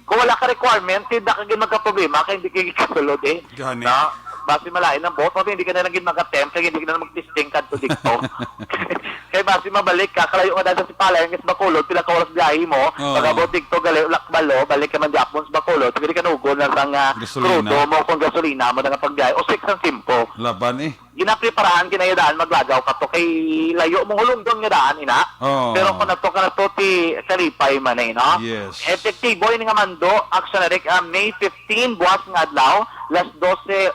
Kung wala ka requirement, hindi ka gina magka-problema, kaya hindi ka gikasulod eh. Gani. No? Basi malain ng boat, o hindi ka na lang gina mag-attempt, kaya hindi ka na mag-testing ka to dito. Kaya basi mabalik ka, kalayo ka dahil sa Sipalay, hanggang sa Bacolod, pila ka oras biyahe mo, pag-abot dito, lakbalo, balik ka man di apon sa Bacolod, hindi ka nugo na sang crudo mo kung gasolina mo na nga pagbiyahe, o 6 ang simpo. Laban eh. Ginapreparahan kinayadaan maglagaw ka to kay layo mong hulungdong nga daan ina. Pero kung nato ka na to ti kalipay man eh, no? Yes. Efektibo ini nga mando action na May 15 buwas nga adlaw, las 12:01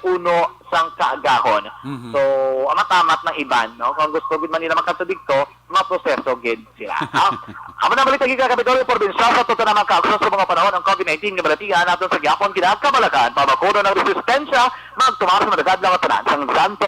sang kaagahon. So amatamat ng iban, no? Kung gusto gid man nila makatubig to, maproseso gid sila. Amo na balita giga kapitulo probinsya sa tuto na magkaaksyon sa mga panahon ng COVID-19 nga balatian naton sa gyapon kinakabalakan pabakuno ng resistensya magtumar sa madagad lang tanan sang santo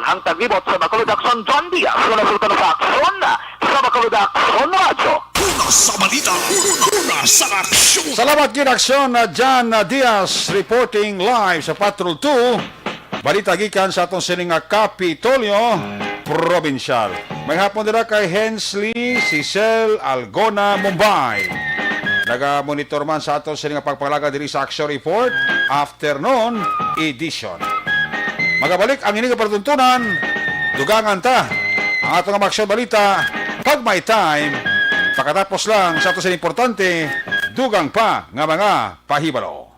ang taglibot sa Bacolod Aksyon John Diaz na nasultan sa Aksyon sa Bacolod Aksyon Radyo. Una sa balita, una sa aksyon. Salamat gid Aksyon na John Diaz reporting live sa Patrol 2. Balita gikan sa atong sining Kapitolyo Provincial. May hapon dira kay Hensley Cecil Algona, Mumbai. Naga-monitor man sa atong sining pagpanglaga diri sa Aksyon Report Afternoon Edition. Magabalik ang ining pertuntunan, dugangan ta ang atong Aksyon Balita pag may time. Pagkatapos lang sa ato sa importante, dugang pa nga mga pahibalo.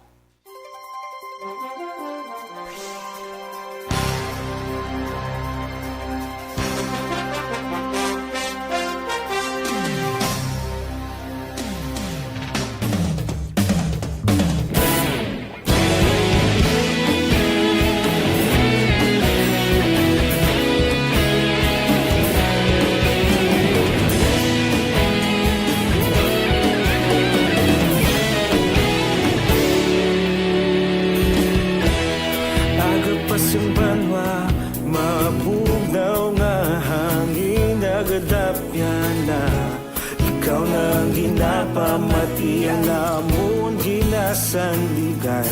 Pamatian namon ginasandigan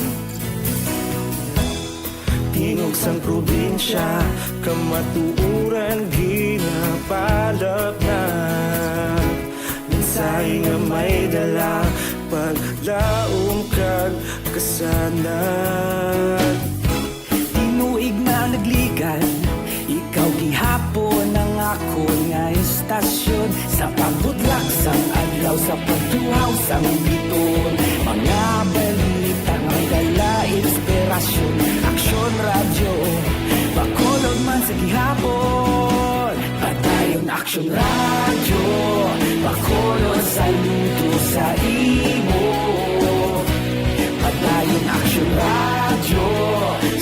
Tingog sang probinsya kamatuuran ginapalap na Minsay nga may dala paglaom kag kasanad Tinuig na nagligan ikaw gihapon ang ako nga istasyon Sa pagbudlak sang adlaw sa pagtuhaw sang biton Mga balita may dala inspirasyon Aksyon radyo, Bacolod man sa gihapon Padayon Aksyon radyo, Bacolod saludo sa imo Padayon Aksyon radyo,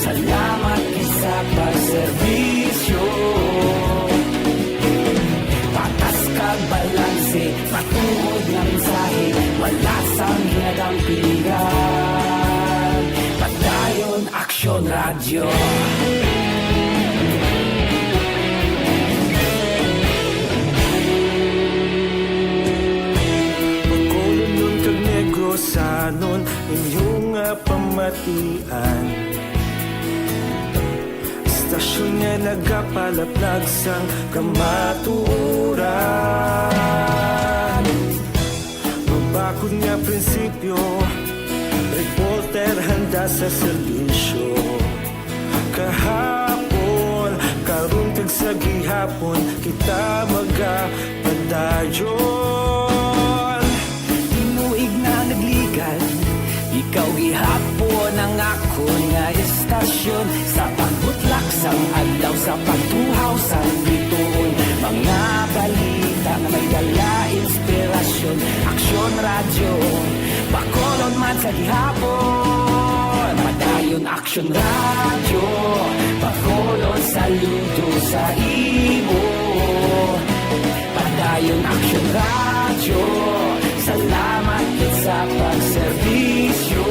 salamat isa pagserbisyo Patas kag balanse, matuod ng mensahe Wala sang hinagang pilihan Padayon Aksyon Radyo Bacolod nun kag Negros sanon inyong pamatian Istasyon nga nagapalaplag sang kamatuuran Mabakod nga prinsipyo Reporter handa sa serbisyo Kahapon, karong kag sa gihapon Kita magapadayon Tinuig na nagligan Ikaw gihapon ang ako nga istasyon Sa pagbutlak sang adlaw sa pagtuhaw sang biton Mga balita na may dala inspirasyon radyo, Bacolod man sa gihapon. Padayon Aksyon radyo, Bacolod saludo sa imo. Padayon Aksyon radyo, salamat kit sa pagserbisyo.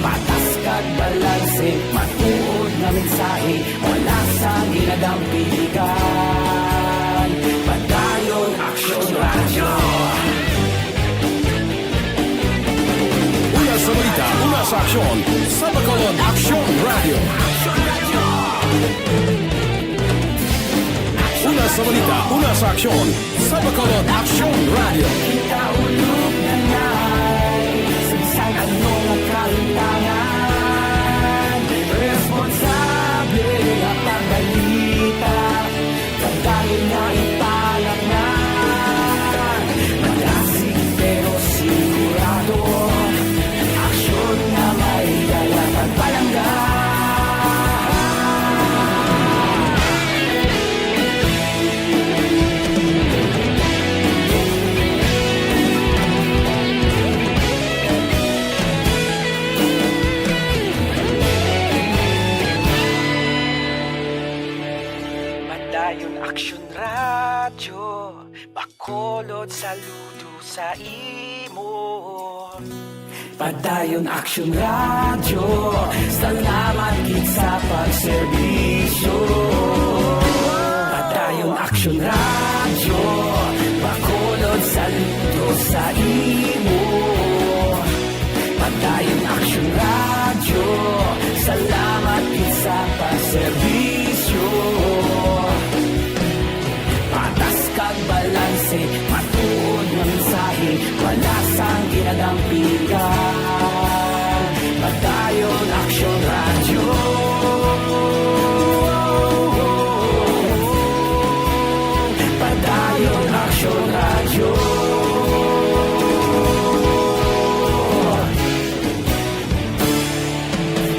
Patas kag balanse, matuod na mensahe, wala sa ginadampigan. Padayon Aksyon radyo. Una sa balita, una sa aksyon, sa Bacolod Aksyon Radio. Una sa balita, una sa aksyon, sa Bacolod Aksyon Radio. Kaulog na na'y sagsang anong kalintangan. Responsable at ang balita, pagdahil na ipalang na. Malasig pero sigurado, aksyon na may dala pagpalangga. Padayon Aksyon radyo, Bacolod saludo sa imo. Padayon Aksyon radyo, salamat kit sa pagserbisyo. Padayon Aksyon radyo, Bacolod saludo sa imo. Padayon Aksyon radyo, salamat kit sa pagserbisyo. Patas kag balanse, matuod na mensahe, wala sang ginadampigan. Padayon Aksyon radyo. Padayon Aksyon radyo.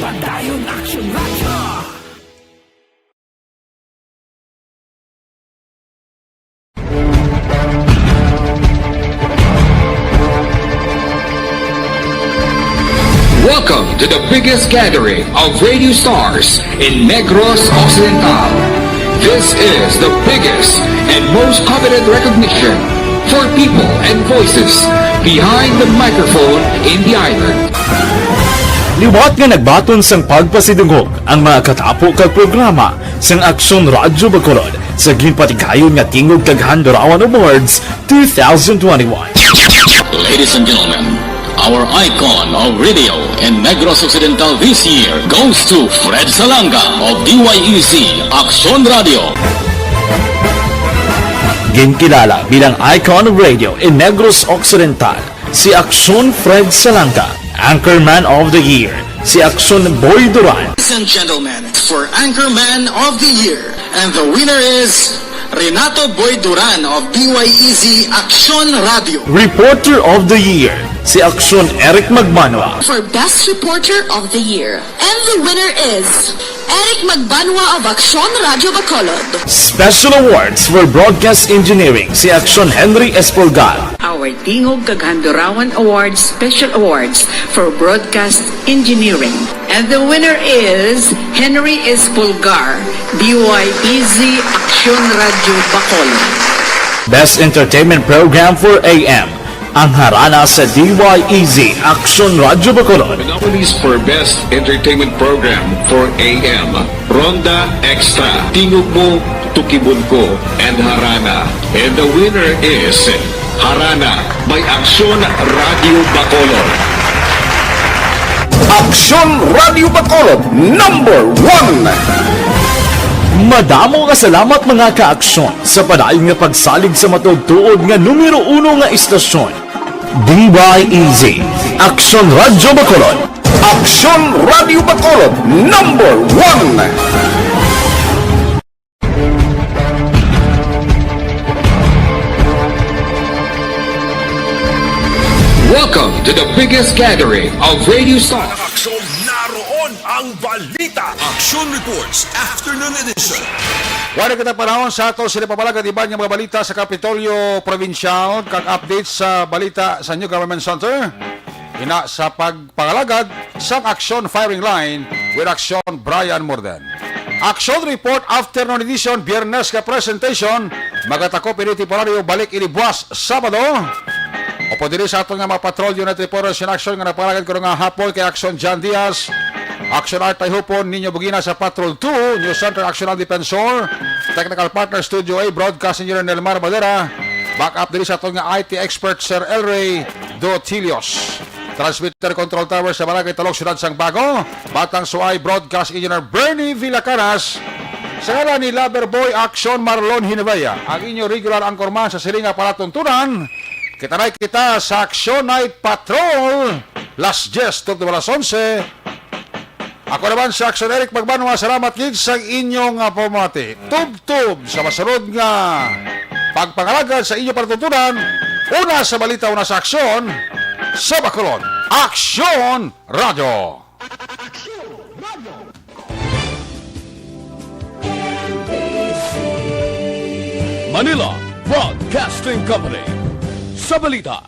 Padayon Aksyon radyo. Welcome to the biggest gathering of radio stars in Negros Occidental. This is the biggest and most coveted recognition for people and voices behind the microphone in the island. Liwat nga nagbaton sang pagpasidungog ang mga katapo kag programa sang Aksyon Radyo Bacolod sa ginpatigayon nga tingog kag Handurawan Awards 2021. Ladies and gentlemen, our icon of radio in Negros Occidental this year goes to Fred Salanga of DYEC Aksyon Radio. Ginkilala bilang icon of radio in Negros Occidental, si Aksyon Fred Salanga. Anchorman of the Year, si Aksyon Boy Duran. Ladies and gentlemen, for Anchorman of the Year, and the winner is Renato Boy Duran of DYEC Aksyon Radio. Reporter of the Year, si Aksyon Eric Magbanua. For Best Reporter of the Year, and the winner is Eric Magbanua of Aksyon Radio Bacolod. Special Awards for Broadcast Engineering, si Aksyon Henry Espolgar. Our Tingog kag Handurawan Awards Special Awards for Broadcast Engineering. And the winner is Henry Espolgar, DYEC Aksyon Radio Bacolod. Best Entertainment Program for AM, ang harana sa DYEC Aksyon Radio Bacolod. The nominees for Best Entertainment Program for AM, Ronda Extra, Tingog Mo, Tukibon Ko, and Harana. And the winner is Harana by Aksyon Radio Bacolod. Aksyon Radio Bacolod #1. Madamo nga salamat mga ka-aksyon sa padayon nga pagsalig sa matugtuod nga numero 1 nga istasyon. DYEC Aksyon Radio Bacolod. Aksyon Radio Bacolod #1. Welcome to the biggest gathering of radio stars. Aksyon, naroon ang balita. Aksyon Reports Afternoon Edition. Wala kita panahon sa ato sila papalagan iba ng mga balita sa Kapitolyo Provincial kag update sa balita sa New Government Center. Ina sa pagpangalagad sa Aksyon Firing Line with Aksyon Brian Morden. Aksyon Report Afternoon Edition Biyernes ka presentation magatako piniti temporaryo balik ini buwas Sabado. Opo diri sa ato nga mga patrolyo na reporters in action nga napalagad ko nga hapon kay Aksyon John Diaz, Aksyon Artay Hupon, Ninyo Bugina sa Patrol 2, New Center Actional Defensor, Technical Partner Studio A, Broadcast Engineer Nelmar Badera, backup diri sa ato nga IT expert Sir Elray Dotilios. Transmitter Control Tower sa Barangay Talok, Siyudad Sang Bago, Batang Suay Broadcast Engineer Bernie Villacaras, sa ngalan ni Loverboy Aksyon Marlon Hinebaya, ang inyo regular anchorman sa Silinga Palatuntunan. Kita sa Aksyon Night Patrol, last 10 to alas 11. Ako naman sa Aksyon Eric Magbanua, salamat gid sa inyong pamati. Tub-tub sa masunod nga pagpangalagad sa inyong palatuntunan. Una sa balita, una sa aksyon, sa Bacolod, Aksyon Radio. Manila Broadcasting Company. Sa balita,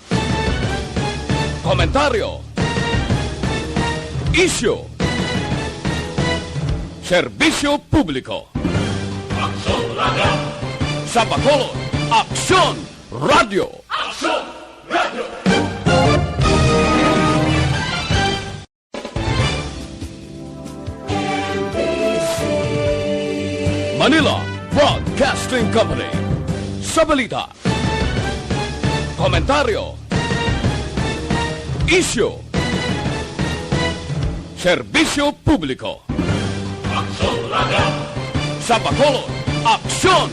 komentaryo, isyu, serbisyo publiko. Aksyon Radio. Sa Bacolod, Aksyon Radio. Aksyon Radio. Manila Broadcasting Company. Sa balita, komentaryo, isyu, serbisyo publiko. Aksyon Radio. Sa Bacolod, Aksyon